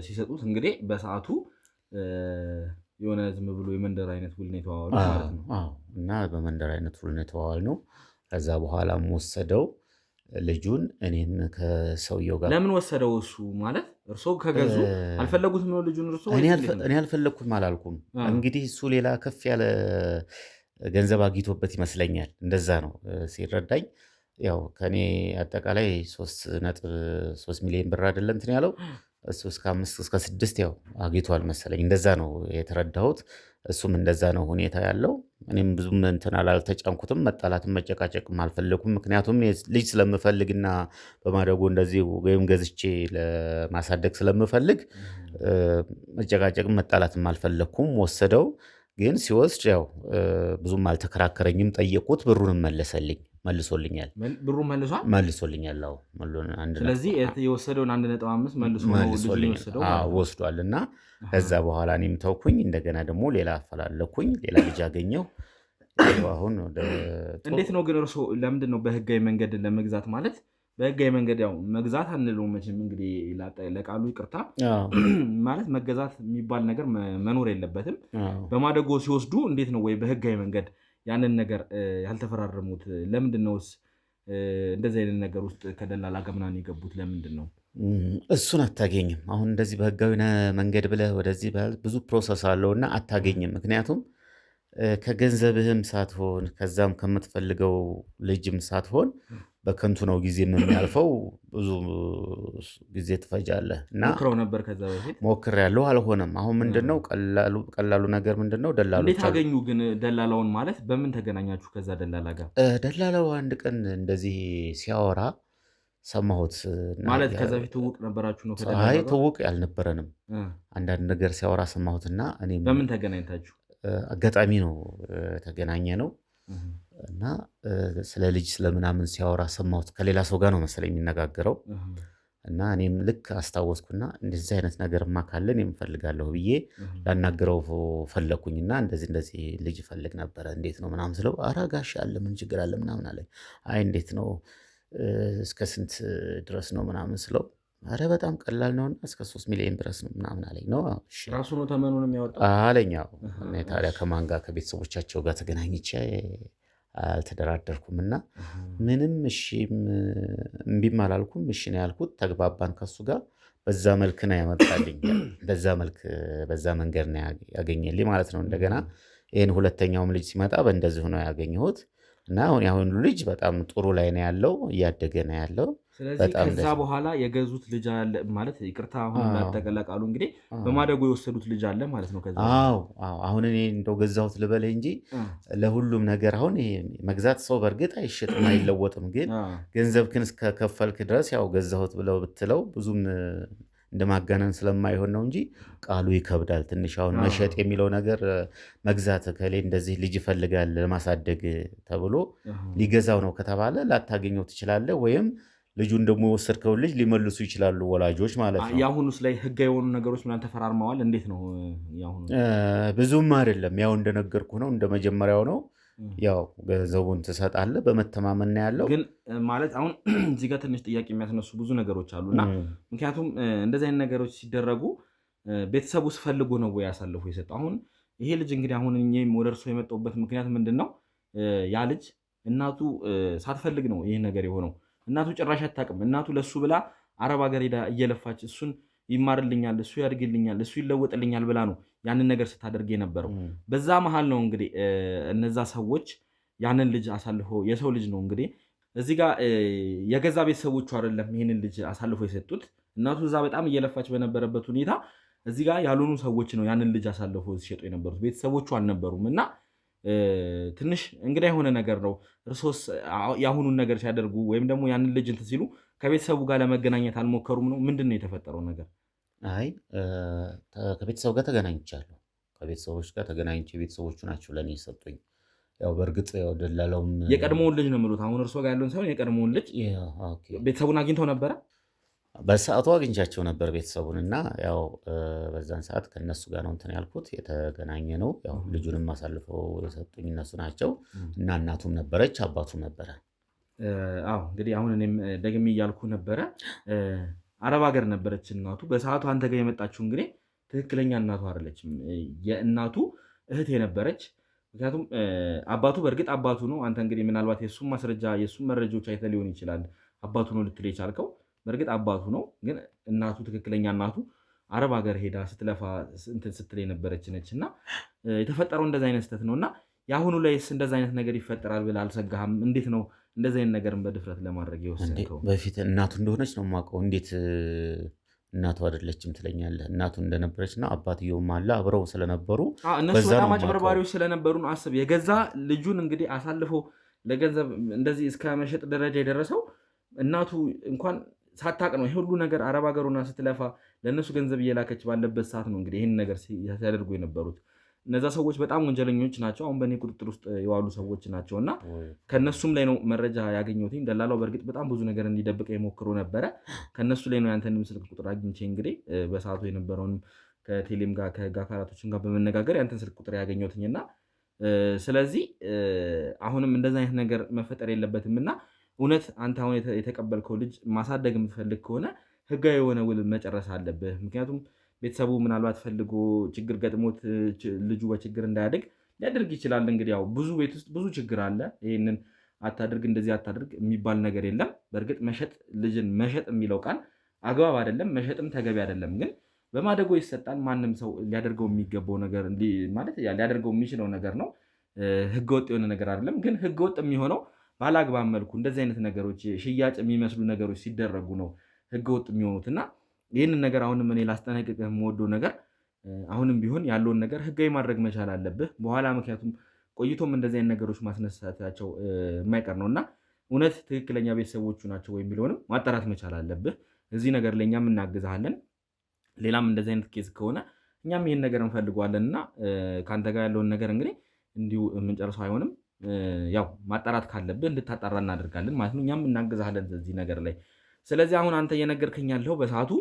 ሲሰጡት እንግዲህ በሰዓቱ የሆነ ዝም ብሎ የመንደር አይነት ውል ነው የተዋዋሉ ማለት ነው። እና በመንደር አይነት ውል ነው የተዋዋልነው። ከዛ በኋላም ወሰደው ልጁን። እኔም ከሰውየው ጋር ለምን ወሰደው? እሱ ማለት እርሶ ከገዙ አልፈለጉትም ነው ልጁን? እርሶ እኔ አልፈለግኩም አላልኩም። እንግዲህ እሱ ሌላ ከፍ ያለ ገንዘብ አግኝቶበት ይመስለኛል። እንደዛ ነው ሲረዳኝ። ያው ከኔ አጠቃላይ 3.3 ሚሊዮን ብር አይደለም እንትን ያለው እሱ እስከ 5 እስከ 6 ያው አግኝቷል መሰለኝ። እንደዛ ነው የተረዳሁት። እሱም እንደዛ ነው ሁኔታ ያለው። እኔም ብዙም እንትን አላልተጫንኩትም። መጣላትም መጨቃጨቅም አልፈለኩም። ምክንያቱም ልጅ ስለምፈልግና በማደጎ እንደዚህ ወይም ገዝቼ ለማሳደግ ስለምፈልግ መጨቃጨቅም መጣላትም አልፈለኩም። ወሰደው። ግን ሲወስድ ያው ብዙም አልተከራከረኝም። ጠየቁት፣ ብሩንም መልሶልኛል። ብሩን መልሶልኛል። ስለዚህ የወሰደውን 1.5 ወስዷል። እና ከዛ በኋላ እኔም ተውኩኝ። እንደገና ደግሞ ሌላ አፈላለኩኝ፣ ሌላ ልጅ አገኘው። አሁን እንዴት ነው ግን እርሶ ለምንድን ነው በህጋዊ መንገድ ለመግዛት ማለት በህጋዊ መንገድ ያው መግዛት አንለው መቼም እንግዲህ ለቃሉ ይቅርታ ማለት መገዛት የሚባል ነገር መኖር የለበትም። በማደጎ ሲወስዱ እንዴት ነው ወይ በህጋዊ መንገድ ያንን ነገር ያልተፈራረሙት? ለምንድን ነውስ እንደዚህ አይነት ነገር ውስጥ ከደላላ ጋር ምናምን የገቡት? ለምንድን ነው? እሱን አታገኝም። አሁን እንደዚህ በህጋዊ መንገድ ብለህ ወደዚህ ብዙ ፕሮሰስ አለውና አታገኝም። ምክንያቱም ከገንዘብህም ሳትሆን ከዛም ከምትፈልገው ልጅም ሳትሆን በከንቱ ነው ጊዜ የሚያልፈው። ብዙ ጊዜ ትፈጃለህ እና ሞክረው ነበር ከዛ በፊት ሞክሬያለሁ፣ አልሆነም። አሁን ምንድነው ቀላሉ ነገር ምንድነው ደላሎች እንዴት አገኙ ግን? ደላላውን ማለት በምን ተገናኛችሁ ከዛ ደላላ ጋር? ደላላው አንድ ቀን እንደዚህ ሲያወራ ሰማሁት። ማለት ከዛ በፊት ትውውቅ ነበራችሁ ነው? አይ ትውውቅ ያልነበረንም አንዳንድ ነገር ሲያወራ ሰማሁትና እኔም በምን ተገናኝታችሁ? አጋጣሚ ነው ተገናኘ ነው እና ስለ ልጅ ስለምናምን ሲያወራ ሰማሁት። ከሌላ ሰው ጋር ነው መሰለኝ የሚነጋገረው እና እኔም ልክ አስታወስኩና እንደዚህ አይነት ነገርማ ካለ እኔም እፈልጋለሁ ብዬ ላናገረው ፈለኩኝና እንደዚህ ልጅ እፈልግ ነበረ እንዴት ነው ምናምን ስለው ኧረ ጋሽ አለ ምን ችግር አለ ምናምን አለኝ። አይ እንዴት ነው እስከ ስንት ድረስ ነው ምናምን ስለው ኧረ በጣም ቀላል ነውና እስከ 3 ሚሊዮን ድረስ ነው ምናምን አለኝ። ነው ራሱ ነው ተመኑን የሚያወጣው አለኝ። እኔ ታዲያ ከማን ጋር ከቤተሰቦቻቸው ጋር ተገናኝቼ አልተደራደርኩም እና ምንም እሺም እምቢም አላልኩም። እሺ ነው ያልኩት። ተግባባን ከሱ ጋር። በዛ መልክ ነው ያመጣልኝ። በዛ መንገድ ነው ያገኘልኝ ማለት ነው። እንደገና ይሄን ሁለተኛውም ልጅ ሲመጣ በእንደዚሁ ነው ያገኘሁት እና አሁን ልጅ በጣም ጥሩ ላይ ነው ያለው፣ እያደገ ነው ያለው። ስለዚህ ከዛ በኋላ የገዙት ልጅ አለ ማለት ይቅርታ፣ አሁን ላጠቀለቃሉ እንግዲህ በማደጎ የወሰዱት ልጅ አለ ማለት ነው። ከዛ አሁን እኔ እንደው ገዛሁት ልበለ እንጂ ለሁሉም ነገር አሁን መግዛት ሰው በእርግጥ አይሸጥም አይለወጥም። ግን ገንዘብክን እስከከፈልክ ድረስ ያው ገዛሁት ብለው ብትለው ብዙም እንደማጋነን ስለማይሆን ነው እንጂ ቃሉ ይከብዳል ትንሽ። አሁን መሸጥ የሚለው ነገር መግዛት ከሌ እንደዚህ ልጅ ይፈልጋል ለማሳደግ ተብሎ ሊገዛው ነው ከተባለ ላታገኘው ትችላለህ ወይም ልጁን ደግሞ የወሰድከውን ልጅ ሊመልሱ ይችላሉ ወላጆች ማለት ነው። የአሁኑስ ላይ ህጋዊ የሆኑ ነገሮች ምናምን ተፈራርመዋል? እንዴት ነው የአሁኑ? ብዙም አይደለም፣ ያው እንደነገርኩ ነው፣ እንደ መጀመሪያው ነው። ያው ገንዘቡን ትሰጣለህ በመተማመን ነው ያለው። ግን ማለት አሁን እዚህ ጋር ትንሽ ጥያቄ የሚያስነሱ ብዙ ነገሮች አሉና ምክንያቱም እንደዚህ አይነት ነገሮች ሲደረጉ ቤተሰቡ ፈልጎ ነው ወይ ያሳልፉ የሰጠው? አሁን ይሄ ልጅ እንግዲህ አሁን እኔም ወደ እርሶ የመጣሁበት ምክንያት ምንድን ነው? ያ ልጅ እናቱ ሳትፈልግ ነው ይህ ነገር የሆነው። እናቱ ጭራሽ አታውቅም። እናቱ ለሱ ብላ አረብ ሀገር ሄዳ እየለፋች እሱን ይማርልኛል፣ እሱ ያድግልኛል፣ እሱ ይለወጥልኛል ብላ ነው ያንን ነገር ስታደርግ የነበረው። በዛ መሀል ነው እንግዲህ እነዛ ሰዎች ያንን ልጅ አሳልፈው፣ የሰው ልጅ ነው እንግዲህ እዚህ ጋር የገዛ ቤተሰቦቹ አይደለም ይህንን ልጅ አሳልፈው የሰጡት። እናቱ እዛ በጣም እየለፋች በነበረበት ሁኔታ እዚህ ጋር ያልሆኑ ሰዎች ነው ያንን ልጅ አሳልፈው ሲሸጡ የነበሩት፣ ቤተሰቦቹ አልነበሩም። እና ትንሽ እንግዳ የሆነ ነገር ነው። እርሶስ የአሁኑን ነገር ሲያደርጉ ወይም ደግሞ ያንን ልጅ እንትን ሲሉ ከቤተሰቡ ጋር ለመገናኘት አልሞከሩም ነው? ምንድን ነው የተፈጠረው ነገር? አይ ከቤተሰቡ ጋር ተገናኝቻለሁ። ከቤተሰቦች ጋር ተገናኝቼ ቤተሰቦቹ ናቸው ለእኔ የሰጡኝ። ያው በእርግጥ ደላላውም የቀድሞውን ልጅ ነው የሚሉት። አሁን እርሶ ጋር ያለውን ሳይሆን የቀድሞውን ልጅ ቤተሰቡን አግኝተው ነበረ? በሰዓቱ አግኝቻቸው ነበር ቤተሰቡን እና ያው በዛን ሰዓት ከነሱ ጋር ነው እንትን ያልኩት የተገናኘ ነው። ያው ልጁንም አሳልፈው የሰጡኝ እነሱ ናቸው እና እናቱም ነበረች አባቱም ነበረ። አዎ እንግዲህ አሁን እኔም ደግሜ እያልኩ ነበረ አረብ ሀገር ነበረች እናቱ። በሰዓቱ አንተ ጋር የመጣችው እንግዲህ ትክክለኛ እናቱ አይደለችም፣ የእናቱ እህት የነበረች። ምክንያቱም አባቱ በእርግጥ አባቱ ነው። አንተ እንግዲህ ምናልባት የእሱም ማስረጃ የእሱም መረጃዎች አይተህ ሊሆን ይችላል አባቱ ነው ልትል የቻልከው። በእርግጥ አባቱ ነው፣ ግን እናቱ ትክክለኛ እናቱ አረብ ሀገር ሄዳ ስትለፋ እንትን ስትል የነበረች ነች። እና የተፈጠረው እንደዚ አይነት ስህተት ነው። እና የአሁኑ ላይስ እንደዚ አይነት ነገር ይፈጠራል ብለህ አልሰጋህም? እንዴት ነው እንደዚህ አይነት ነገርን በድፍረት ለማድረግ የወሰንከው? በፊት እናቱ እንደሆነች ነው የማውቀው። እንዴት እናቱ አይደለችም ትለኛለህ? እናቱ እንደነበረችና አባትየውም አለ አብረው ስለነበሩ እነሱ በጣም አጭበርባሪዎች ስለነበሩ ነው። አስብ፣ የገዛ ልጁን እንግዲህ አሳልፎ ለገንዘብ እንደዚህ እስከ መሸጥ ደረጃ የደረሰው እናቱ እንኳን ሳታቅ ነው። ይህ ሁሉ ነገር አረብ ሀገሩና ስትለፋ ለእነሱ ገንዘብ እየላከች ባለበት ሰዓት ነው እንግዲህ ይህን ነገር ሲያደርጉ የነበሩት። እነዛ ሰዎች በጣም ወንጀለኞች ናቸው። አሁን በእኔ ቁጥጥር ውስጥ የዋሉ ሰዎች ናቸው እና ከእነሱም ላይ ነው መረጃ ያገኘሁት። ደላላው በእርግጥ በጣም ብዙ ነገር እንዲደብቅ የሞክሮ ነበረ። ከእነሱ ላይ ነው ያንተንም ስልክ ቁጥር አግኝቼ እንግዲህ በሰዓቱ የነበረውንም ከቴሌም ጋር ከህግ አካላቶችን ጋር በመነጋገር ያንተን ስልክ ቁጥር ያገኘሁትኝ እና ስለዚህ አሁንም እንደዚ አይነት ነገር መፈጠር የለበትም እና እውነት አንተ አሁን የተቀበልከው ልጅ ማሳደግ የምትፈልግ ከሆነ ህጋዊ የሆነ ውል መጨረስ አለብህ። ምክንያቱም ቤተሰቡ ምናልባት ፈልጎ ችግር ገጥሞት ልጁ በችግር እንዳያድግ ሊያደርግ ይችላል። እንግዲህ ያው ብዙ ቤት ውስጥ ብዙ ችግር አለ። ይህንን አታድርግ እንደዚህ አታድርግ የሚባል ነገር የለም። በእርግጥ መሸጥ ልጅን መሸጥ የሚለው ቃል አግባብ አይደለም፣ መሸጥም ተገቢ አይደለም። ግን በማደጎ ይሰጣል። ማንም ሰው ሊያደርገው የሚገባው ነገር ማለት ሊያደርገው የሚችለው ነገር ነው። ህገወጥ የሆነ ነገር አይደለም። ግን ህገወጥ የሚሆነው ባላግባብ መልኩ እንደዚህ አይነት ነገሮች ሽያጭ የሚመስሉ ነገሮች ሲደረጉ ነው ህገወጥ የሚሆኑት። እና ይህንን ነገር አሁንም እኔ ላስጠነቅቅህ የምወደው ነገር አሁንም ቢሆን ያለውን ነገር ህጋዊ ማድረግ መቻል አለብህ በኋላ። ምክንያቱም ቆይቶም እንደዚህ አይነት ነገሮች ማስነሳታቸው የማይቀር ነው እና እውነት ትክክለኛ ቤተሰቦቹ ናቸው የሚለውንም ማጣራት መቻል አለብህ። እዚህ ነገር ላይ እኛም እናግዝሃለን። ሌላም እንደዚህ አይነት ኬዝ ከሆነ እኛም ይህን ነገር እንፈልገዋለን እና ከአንተ ጋር ያለውን ነገር እንግዲህ እንዲሁ የምንጨርሰው አይሆንም። ያው ማጣራት ካለብህ እንድታጣራ እናደርጋለን ማለት ነው። እኛም እናግዝሃለን በዚህ ነገር ላይ። ስለዚህ አሁን አንተ እየነገርከኝ ያለው በሰዓቱ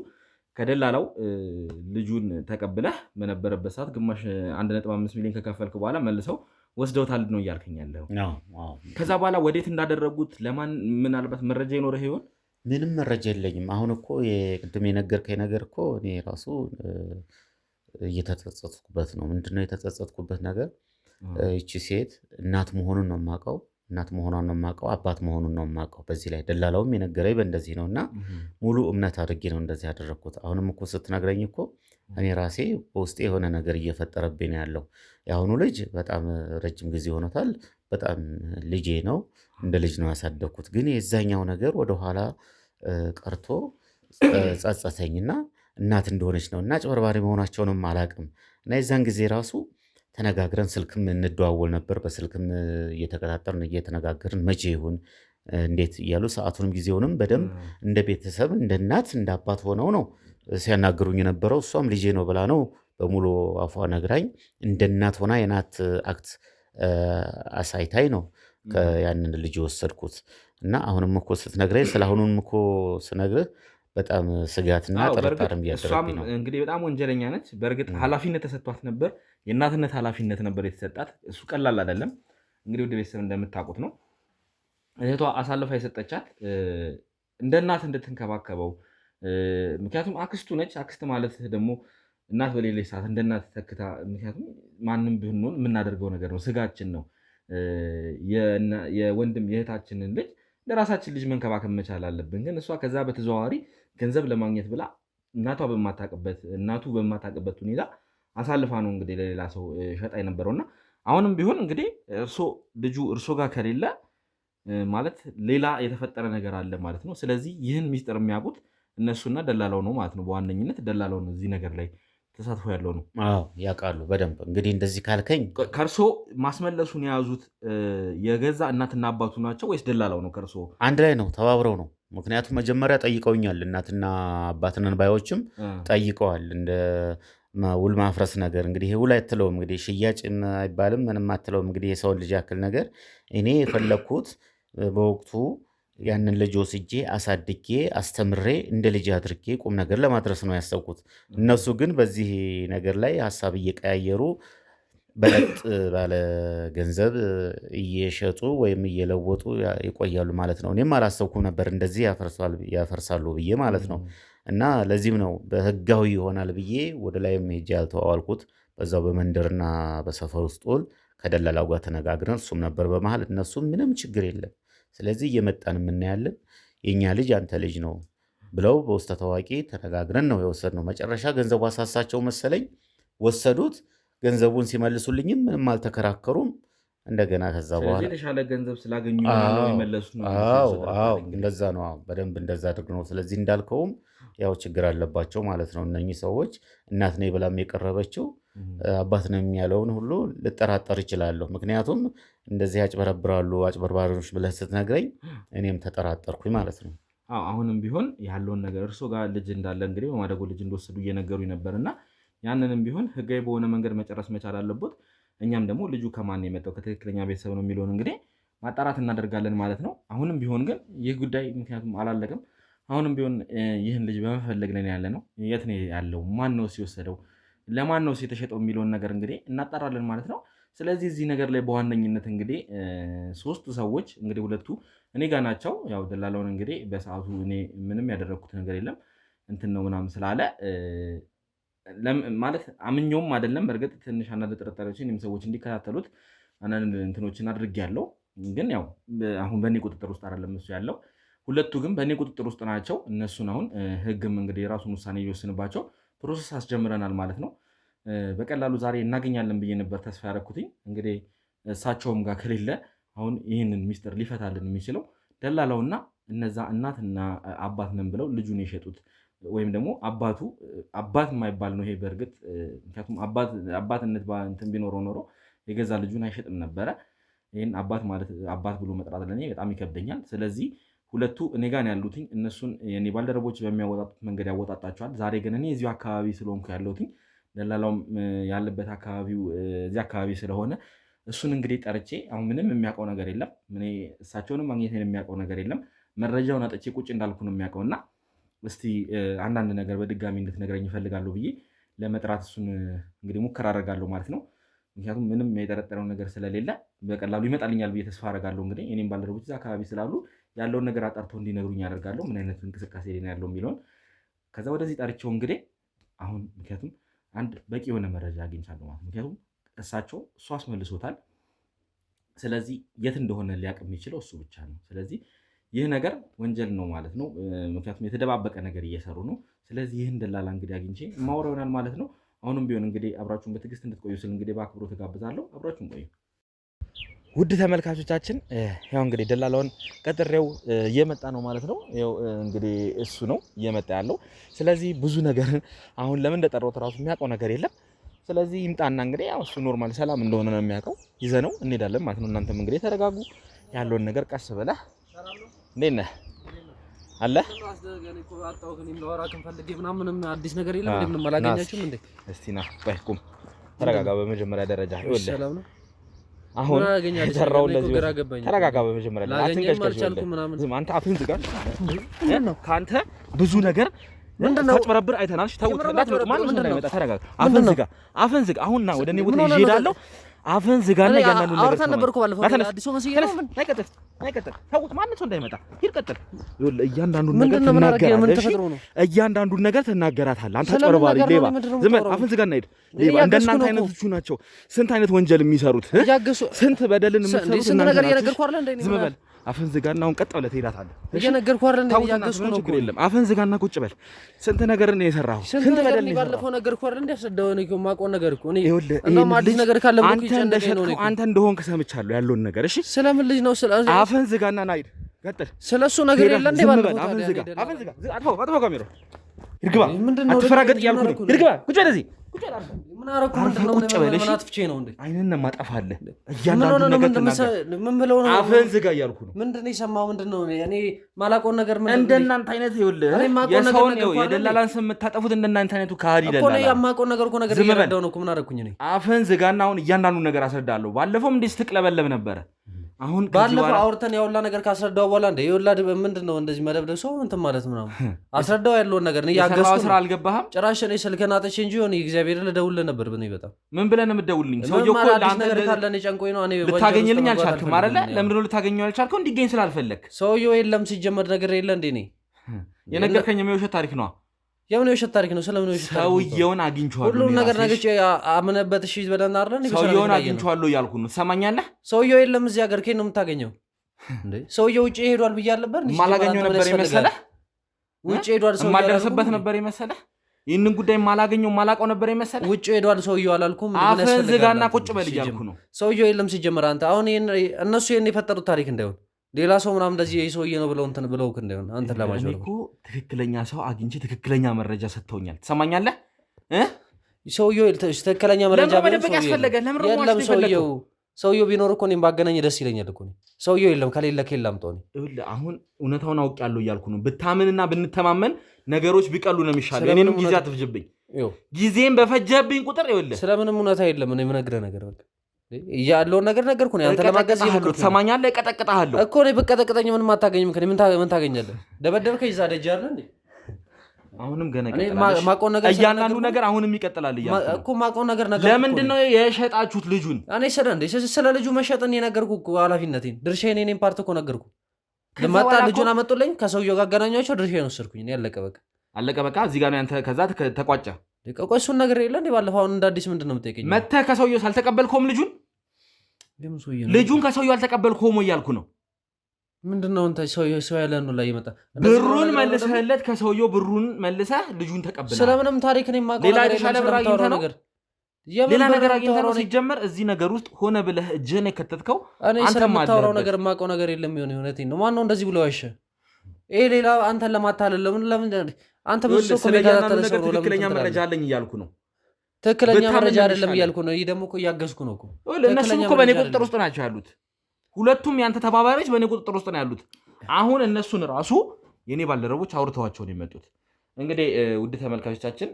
ከደላላው ልጁን ተቀብለህ በነበረበት ሰዓት ግማሽ 1.5 ሚሊዮን ከከፈልክ በኋላ መልሰው ወስደውታል ነው እያልከኝ ያለው። ከዛ በኋላ ወዴት እንዳደረጉት ለማን ምናልባት መረጃ ይኖርህ ይሆን? ምንም መረጃ የለኝም። አሁን እኮ የቅድም የነገርከኝ ነገር እኮ እኔ ራሱ እየተጸጸትኩበት ነው። ምንድነው የተጸጸትኩበት ነገር? ይቺ ሴት እናት መሆኑን ነው የማውቀው፣ እናት መሆኗን ነው የማውቀው፣ አባት መሆኑን ነው የማውቀው። በዚህ ላይ ደላላውም የነገረኝ በእንደዚህ ነው እና ሙሉ እምነት አድርጌ ነው እንደዚህ ያደረግኩት። አሁንም እኮ ስትነግረኝ እኮ እኔ ራሴ በውስጤ የሆነ ነገር እየፈጠረብኝ ነው ያለው። የአሁኑ ልጅ በጣም ረጅም ጊዜ ሆኖታል። በጣም ልጄ ነው፣ እንደ ልጅ ነው ያሳደግኩት። ግን የዛኛው ነገር ወደኋላ ቀርቶ ጸጸተኝና እናት እንደሆነች ነው እና አጭበርባሪ መሆናቸውንም አላቅም እና የዛን ጊዜ ራሱ ተነጋግረን ስልክም እንደዋወል ነበር። በስልክም እየተቀጣጠርን እየተነጋገርን መቼ ይሁን እንዴት እያሉ ሰዓቱንም ጊዜውንም በደንብ እንደ ቤተሰብ እንደ እናት እንደ አባት ሆነው ነው ሲያናግሩኝ የነበረው። እሷም ልጄ ነው ብላ ነው በሙሉ አፏ ነግራኝ እንደ እናት ሆና የናት አክት አሳይታይ ነው ያንን ልጅ ወሰድኩት እና አሁንም እኮ ስትነግረኝ ስለአሁኑም እኮ ስነግርህ በጣም ስጋትና ጥርጣሬም እያደረብኝ ነው። እንግዲህ በጣም ወንጀለኛ ነች። በእርግጥ ኃላፊነት ተሰጥቷት ነበር። የእናትነት ኃላፊነት ነበር የተሰጣት። እሱ ቀላል አይደለም። እንግዲህ ወደ ቤተሰብ እንደምታውቁት ነው እህቷ አሳልፋ የሰጠቻት እንደ እናት እንድትንከባከበው። ምክንያቱም አክስቱ ነች። አክስት ማለት ደግሞ እናት በሌለች ሰዓት እንደ እናት ተክታ፣ ምክንያቱም ማንም ብንሆን የምናደርገው ነገር ነው፣ ስጋችን ነው። የወንድም የእህታችንን ልጅ ለራሳችን ልጅ መንከባከብ መቻል አለብን። ግን እሷ ከዛ በተዘዋዋሪ ገንዘብ ለማግኘት ብላ እናቱ በማታውቅበት ሁኔታ አሳልፋ ነው እንግዲህ ለሌላ ሰው ሸጣ የነበረውና አሁንም ቢሆን እንግዲህ ልጁ እርሶ ጋር ከሌለ ማለት ሌላ የተፈጠረ ነገር አለ ማለት ነው። ስለዚህ ይህን ሚስጥር የሚያውቁት እነሱና ደላላው ነው ማለት ነው። በዋነኝነት ደላላው ነው እዚህ ነገር ላይ ተሳትፎ ያለው ነው። አዎ ያውቃሉ በደንብ። እንግዲህ እንደዚህ ካልከኝ ከእርሶ ማስመለሱን የያዙት የገዛ እናትና አባቱ ናቸው ወይስ ደላላው ነው? ከእርሶ አንድ ላይ ነው፣ ተባብረው ነው። ምክንያቱም መጀመሪያ ጠይቀውኛል። እናትና አባትነን ባዮችም ጠይቀዋል። እንደ ውል ማፍረስ ነገር እንግዲህ ይሄ ውል አትለውም፣ እንግዲህ ሽያጭ አይባልም፣ ምንም አትለውም። እንግዲህ የሰውን ልጅ ያክል ነገር እኔ የፈለግኩት በወቅቱ ያንን ልጅ ወስጄ አሳድጌ አስተምሬ እንደ ልጅ አድርጌ ቁም ነገር ለማድረስ ነው ያሰብኩት። እነሱ ግን በዚህ ነገር ላይ ሀሳብ እየቀያየሩ በለጥ ባለ ገንዘብ እየሸጡ ወይም እየለወጡ ይቆያሉ ማለት ነው። እኔም አላሰብኩም ነበር እንደዚህ ያፈርሳሉ ብዬ ማለት ነው። እና ለዚህም ነው በህጋዊ ይሆናል ብዬ ወደ ላይም ሄጄ ያልተዋዋልኩት። በዛው በመንደርና በሰፈር ውስጥ ውል ከደላላው ጋር ተነጋግረን እሱም ነበር በመሀል። እነሱም ምንም ችግር የለም ስለዚህ እየመጣን የምናያለን የኛ ልጅ አንተ ልጅ ነው ብለው በውስጥ ታዋቂ ተነጋግረን ነው የወሰድነው። መጨረሻ ገንዘቡ አሳሳቸው መሰለኝ ወሰዱት። ገንዘቡን ሲመልሱልኝም ምንም አልተከራከሩም። እንደገና ከዛ በኋላ የተሻለ ገንዘብ ስላገኙ የመለሱት ነው። አዎ እንደዛ ነው። በደንብ እንደዛ አድርግ ነው። ስለዚህ እንዳልከውም ያው ችግር አለባቸው ማለት ነው እነኚህ ሰዎች። እናት ነኝ ብላም የቀረበችው አባት ነው የሚያለውን ሁሉ ልጠራጠር ይችላለሁ። ምክንያቱም እንደዚህ ያጭበረብራሉ አጭበርባሪዎች ብለህ ስትነግረኝ እኔም ተጠራጠርኩኝ ማለት ነው። አሁንም ቢሆን ያለውን ነገር እርሶ ጋር ልጅ እንዳለ እንግዲህ በማደጎ ልጅ እንደወሰዱ እየነገሩኝ ነበርና ያንንም ቢሆን ህጋዊ በሆነ መንገድ መጨረስ መቻል አለበት። እኛም ደግሞ ልጁ ከማን የመጣው ከትክክለኛ ቤተሰብ ነው የሚለውን እንግዲህ ማጣራት እናደርጋለን ማለት ነው። አሁንም ቢሆን ግን ይህ ጉዳይ ምክንያቱም አላለቅም። አሁንም ቢሆን ይህን ልጅ በመፈለግ ላይ ያለ ነው። የት ነው ያለው? ማን ነው ሲወሰደው? ለማን ነው የተሸጠው የሚለውን ነገር እንግዲህ እናጣራለን ማለት ነው። ስለዚህ እዚህ ነገር ላይ በዋነኝነት እንግዲህ ሶስት ሰዎች እንግዲህ ሁለቱ እኔ ጋር ናቸው። ያው ደላላውን እንግዲህ በሰዓቱ እኔ ምንም ያደረግኩት ነገር የለም እንትን ነው ምናምን ስላለ ማለት አምኜውም አይደለም። በእርግጥ ትንሽ አንዳንድ ጥርጣሬዎችን ሰዎች እንዲከታተሉት አንዳንድ እንትኖችን አድርጌያለሁ። ግን ያው አሁን በእኔ ቁጥጥር ውስጥ አይደለም እሱ ያለው። ሁለቱ ግን በእኔ ቁጥጥር ውስጥ ናቸው። እነሱን አሁን ህግም እንግዲህ የራሱን ውሳኔ እየወስንባቸው ፕሮሰስ አስጀምረናል ማለት ነው። በቀላሉ ዛሬ እናገኛለን ብዬ ነበር ተስፋ ያደረኩትኝ። እንግዲህ እሳቸውም ጋር ከሌለ አሁን ይህንን ሚስጥር ሊፈታልን የሚችለው ደላላውና እነዛ እናትና አባት ነን ብለው ልጁን የሸጡት ወይም ደግሞ አባት የማይባል ነው ይሄ በእርግጥ ምክንያቱም አባትነት እንትን ቢኖረው ኖሮ የገዛ ልጁን አይሸጥም ነበረ። ይህን አባት ብሎ መጥራት ለእኔ በጣም ይከብደኛል። ስለዚህ ሁለቱ እኔ ጋር ያሉትኝ እነሱን የኔ ባልደረቦች በሚያወጣጡት መንገድ ያወጣጣቸዋል። ዛሬ ግን እኔ እዚሁ አካባቢ ስለሆንኩ ያለሁትኝ ደላላውም ያለበት አካባቢው እዚህ አካባቢ ስለሆነ እሱን እንግዲህ ጠርቼ አሁን ምንም የሚያውቀው ነገር የለም። እኔ እሳቸውንም ማግኘት የሚያውቀው ነገር የለም። መረጃውን አጥቼ ቁጭ እንዳልኩ ነው የሚያውቀው እና እስቲ አንዳንድ ነገር በድጋሚ እንድትነግረኝ ይፈልጋሉ ብዬ ለመጥራት እሱን እንግዲህ ሙከራ አደርጋለሁ ማለት ነው። ምክንያቱም ምንም የጠረጠረው ነገር ስለሌለ በቀላሉ ይመጣልኛል ብዬ ተስፋ አደርጋለሁ። እንግዲህ እኔም ባልደረቦች እዛ አካባቢ ስላሉ ያለውን ነገር አጣርተው እንዲነግሩኝ ያደርጋለሁ፣ ምን አይነት እንቅስቃሴ ላይ ያለው የሚለውን። ከዛ ወደዚህ ጠርቼው እንግዲህ አሁን ምክንያቱም አንድ በቂ የሆነ መረጃ አግኝቻለሁ ማለት ምክንያቱም እሱ አስመልሶታል። ስለዚህ የት እንደሆነ ሊያውቅ የሚችለው እሱ ብቻ ነው። ስለዚህ ይህ ነገር ወንጀል ነው ማለት ነው። ምክንያቱም የተደባበቀ ነገር እየሰሩ ነው። ስለዚህ ይህን ደላላ እንግዲህ አግኝቼ ማውራው ይሆናል ማለት ነው። አሁንም ቢሆን እንግዲህ አብራችሁን በትዕግስት እንድትቆዩ ስል እንግዲህ በአክብሮት ተጋብዛለሁ። አብራችሁን ቆዩ። ውድ ተመልካቾቻችን ያው እንግዲህ ደላላውን ቀጥሬው እየመጣ ነው ማለት ነው። ያው እንግዲህ እሱ ነው እየመጣ ያለው። ስለዚህ ብዙ ነገር አሁን ለምን እንደጠራሁት ራሱ የሚያውቀው ነገር የለም። ስለዚህ ይምጣና እንግዲህ ያው እሱ ኖርማል ሰላም እንደሆነ ነው የሚያውቀው። ይዘነው እንሄዳለን ማለት ነው። እናንተም እንግዲህ ተረጋጉ። ያለውን ነገር ቀስ ብለህ እንዴት ነህ አለ አዲስ ነገር የለም እንዴ? ምንም አላገኛችሁም እንዴ? እስቲ ና ባይ ቁም፣ ተረጋጋ። በመጀመሪያ ደረጃ ይኸውልህ አሁን የሰራው እንደዚህ ተረጋጋ። በመጀመሪያ አንተ አፍህን ዝጋ። ከአንተ ብዙ ነገር ታጭበረብር አይተናል። ተውት፣ እንዳትመጡ ማንም እንዳይመጣ ተረጋጋ። አፍህን ዝጋ። አሁን ና ወደ እኔ ቦታ ይዤ እሄዳለሁ። አፍህን ዝጋና ያንዳንዱ ነገር አውርተን ነበር እኮ ባለፈው። አዲስ ሰው መስዬ ነው። ምን አይቀጥል። ተውት፣ ማንም ሰው እንዳይመጣ ሂድ፣ ቀጥል። ይኸውልህ እያንዳንዱን ነገር ትናገራለህ። እያንዳንዱን ነገር ትናገራታለህ። አንተ አጭበርባሪ ሌባ፣ ዝም በል። አፍህን ዝጋና ሂድ። ሌባ እንደናንተ አይነቶቹ ናቸው ስንት አይነት ወንጀል የሚሰሩት፣ ስንት በደልን የሚሰሩት። ስንት ነገር እየነገርኩህ አይደል እንዴ? ዝም በል። አፍህን ዝጋና አሁን ቀጥ ብለህ ትሄዳታለህ። እየነገርኩህ አይደል እንዴ? እያገዝኩህ ነው። ችግር የለም። አፍህን ዝጋና ቁጭ በል። ስንት ነገር ነው የሰራኸው? ስንት በደል ነው ባለፈው ነገርኩህ አይደል እንዴ? አስረዳኸኝ እኮ የማውቀው ነገር እኮ እኔ እንደውም አዲስ ነገር ካለ ብሎ ይጨነቀኝ ነው። አንተ እንደሆንክ ሰምቻለሁ ያለውን ነገር። እሺ ስለምን ልጅ ነው? አፍህን ዝጋና ና ሂድ። ቀጥል። ስለሱ ነገር የለ እንዴ? ባለፈው አፍህን ዝጋ። አፍህን ዝጋ። አጥፋው ካሜራው። ይርግባ። አትፈራገጥ እያልኩህ ነው። ይርግባ። ቁጭ በል እዚህ። ምን አደረኩ? ምንድን ነው? ምን አጥፍቼ ነው እንዴ? አይንህን ማጠፋለህ። እያንዳንዱ ነገር ምን ብለው ነው? አፍህን ዝጋ እያልኩህ ነው። ምንድን ነው የሰማኸው? ምንድን ነው? እኔ ማላውቀውን ነገር ምን እንደናንተ አይነት ይኸውልህ፣ የሰውን የደላላን ስም የምታጠፉት እንደናንተ አይነቱ ከሃዲ ደላላ እኮ ነው። የማውቀውን ነገር እኮ ነገር እየረዳሁ ነው እኮ። ምን አደረኩኝ እኔ? አፍህን ዝጋና አሁን እያንዳንዱ ነገር አስረዳለሁ። ባለፈውም እንዴት ስትቅለበለብ ነበረ። አሁን ባለፈው አውርተን ያውላ ነገር ካስረዳው በኋላ እንደ ይውላ ምንድነው እንደዚህ መደብደብ ሰው እንትን ማለት ምናምን አስረዳው ያለውን ነገር ነው ያገዝኩ። ስራ አልገባህም ጭራሽ። እኔ ስልክህን አጥቼ እንጂ ሆነ እግዚአብሔርን ልደውልልህ ነበር። በኔ በጣም ምን ብለህ ነው የምትደውልልኝ? ሰውዬው እኮ ለአንተ ነገር ካለ እኔ ጨንቆኝ ነው። እኔ ልታገኝልኝ አልቻልክም አይደለ? ለምንድን ነው ልታገኘው ያልቻልከው? እንዲገኝ ስላልፈለክ። ሰውዬው የለም ሲጀመር ነገር የለ እንዴ? እኔ የነገርከኝ የውሸት ታሪክ ነው። የምን የውሸት ታሪክ ነው? ስለምን የውሸት ታሪክ? ሰውዬውን አግኝቼዋለሁ። ሁሉም ነገር ነገጭ አምነበት። እሺ በደህና አይደል? ሰውዬውን አግኝቼዋለሁ እያልኩ ነው። ትሰማኛለህ? ሰውዬው የለም እዚህ ሀገር። ከየት ነው የምታገኘው እንዴ? ሰውዬው ውጪ ሄዷል ብዬ አልነበር? ማላገኘው ነበር የመሰለህ? ውጪ ሄዷል ሰውዬው። የማልደርስበት ነበር የመሰለህ? ይህንን ጉዳይ ማላገኘው ማላውቀው ነበር የመሰለህ? ውጪ ሄዷል ሰውዬው አላልኩም? አፍህን ዝጋና ቁጭ በል እያልኩ ነው። ሰውዬው የለም ሲጀመር። አንተ አሁን እነሱ ይሄን የፈጠሩት ታሪክ እንዳይሆን ሌላ ሰው ምናምን እንደዚህ ሰውዬ ነው ብለው እንትን ብለውክ እንዳይሆን አንተን ለማጆር እኮ ትክክለኛ ሰው አግኝቼ ትክክለኛ መረጃ ሰጥተውኛል። ትሰማኛለህ? ሰውዬው ትክክለኛ መረጃ ሰውዬው ሰውዬው ቢኖር እኮ እኔም ባገናኝ ደስ ይለኛል እኮ። ሰውዬው የለም። ከሌለ ከላምጠው አሁን እውነታውን አውቄያለሁ እያልኩ ነው። ብታምንና ብንተማመን ነገሮች ቢቀሉ ነው የሚሻለው። እኔንም ጊዜ አትፍጅብኝ። ጊዜም በፈጀብኝ ቁጥር ይኸውልህ ስለምንም እውነታ የለም። እኔ የምነግርህ ነገር በቃ ያለውን ነገር ነገርኩህ ነው። አንተ ለማገዝ ይሄድኩት ትሰማኛለህ? እቀጠቅጥሃለሁ እኮ ነው። ብትቀጠቅጠኝ ምንም አታገኝም። ምን ታገኛለህ? ደበደብከኝ እዛ ደጅ አይደል እንዴ? አሁንም ገና እያንዳንዱ ነገር አሁንም ይቀጥላል እኮ። ማውቀው ነገር ለምንድን ነው የሸጣችሁት ልጁን? እኔ ስለ ልጁ መሸጥን የነገርኩህ እኮ ኃላፊነቴን ድርሻዬን የኔን ፓርት እኮ ነገርኩህ። ልመጣ ልጁን አመጡልኝ፣ ከሰውየው ጋር አገናኟቸው፣ ድርሻዬን ወሰድኩኝ። ያለቀ በቃ አለቀ በቃ። እዚህ ጋር ነው ያንተ። ከዛ ተቋጨ። ቆይ እሱን ነገር የለ እንዴ? ባለፈው አሁን እንደ አዲስ ምንድን ነው የምጠይቀኝ? መተህ ከሰውየው ሳልተቀበልከውም ልጁን ከሰውየው አልተቀበልከውም እያልኩ ነው። ምንድነው እንተ ሰው ያለ ነው ላይ ይመጣ ብሩን መልሰህለት ከሰውየው ብሩን መልሰህ ልጁን ተቀብለህ ስለምንም ታሪክ ነው የማውቀው ሌላ ነገር ሌላ ነገር አግኝተህ ነው ሲጀመር እዚህ ነገር ውስጥ ሆነ ብለህ እጅህን የከተትከው አንተ የምታወራው ነገር የማውቀው ነገር የለም። የሆነ እውነቴን ነው። ማን ነው እንደዚህ ብሎ ያሸ? ይሄ ሌላ አንተን ለማታለል ለምን አንተ ብዙ ሰው ከመጋታተለ ሰው ነው። ትክክለኛ መረጃ አለኝ እያልኩ ነው። ትክክለኛ መረጃ አይደለም እያልኩ ነው። ይሄ ደግሞ እኮ እያገዝኩ ነው እኮ። እነሱም እኮ በእኔ ቁጥጥር ውስጥ ናቸው ያሉት። ሁለቱም ያንተ ተባባሪዎች በእኔ ቁጥጥር ውስጥ ነው ያሉት። አሁን እነሱን ራሱ የኔ ባልደረቦች አውርተዋቸው ነው የመጡት። እንግዲህ ውድ ተመልካቾቻችን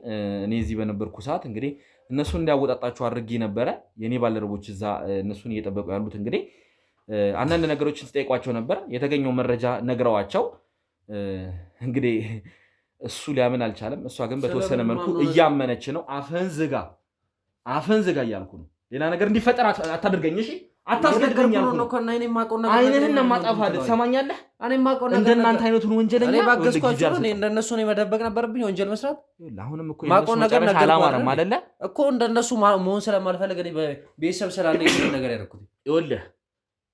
እኔ እዚህ በነበርኩ ሰዓት እንግዲህ እነሱን እንዲያወጣጣቸው አድርጌ ነበረ። የኔ ባልደረቦች እዛ እነሱን እየጠበቁ ያሉት እንግዲህ አንዳንድ ነገሮችን ስጠይቋቸው ነበር። የተገኘው መረጃ ነግረዋቸው እንግዲህ እሱ ሊያምን አልቻለም። እሷ ግን በተወሰነ መልኩ እያመነች ነው። አፍህን ዝጋ እያልኩ ነው። ሌላ ነገር እንዲፈጠር አታድርገኝ። እሺ አታስገድገኝ ያልኩ ነው። አይንህን ነው የማጠፋልህ። ትሰማኛለህ? እንደናንተ አይነቱን ወንጀለኛ ባገዝኳቸው እኔ እንደነሱ ነው መደበቅ ነበረብኝ ወንጀል መስራት። አሁንም እኮ ነገር አላማረም አይደለ እኮ እንደነሱ መሆን ስለማልፈልግ እኔ ቤተሰብ ስላለኝ ነገር ያደረኩት። ይኸውልህ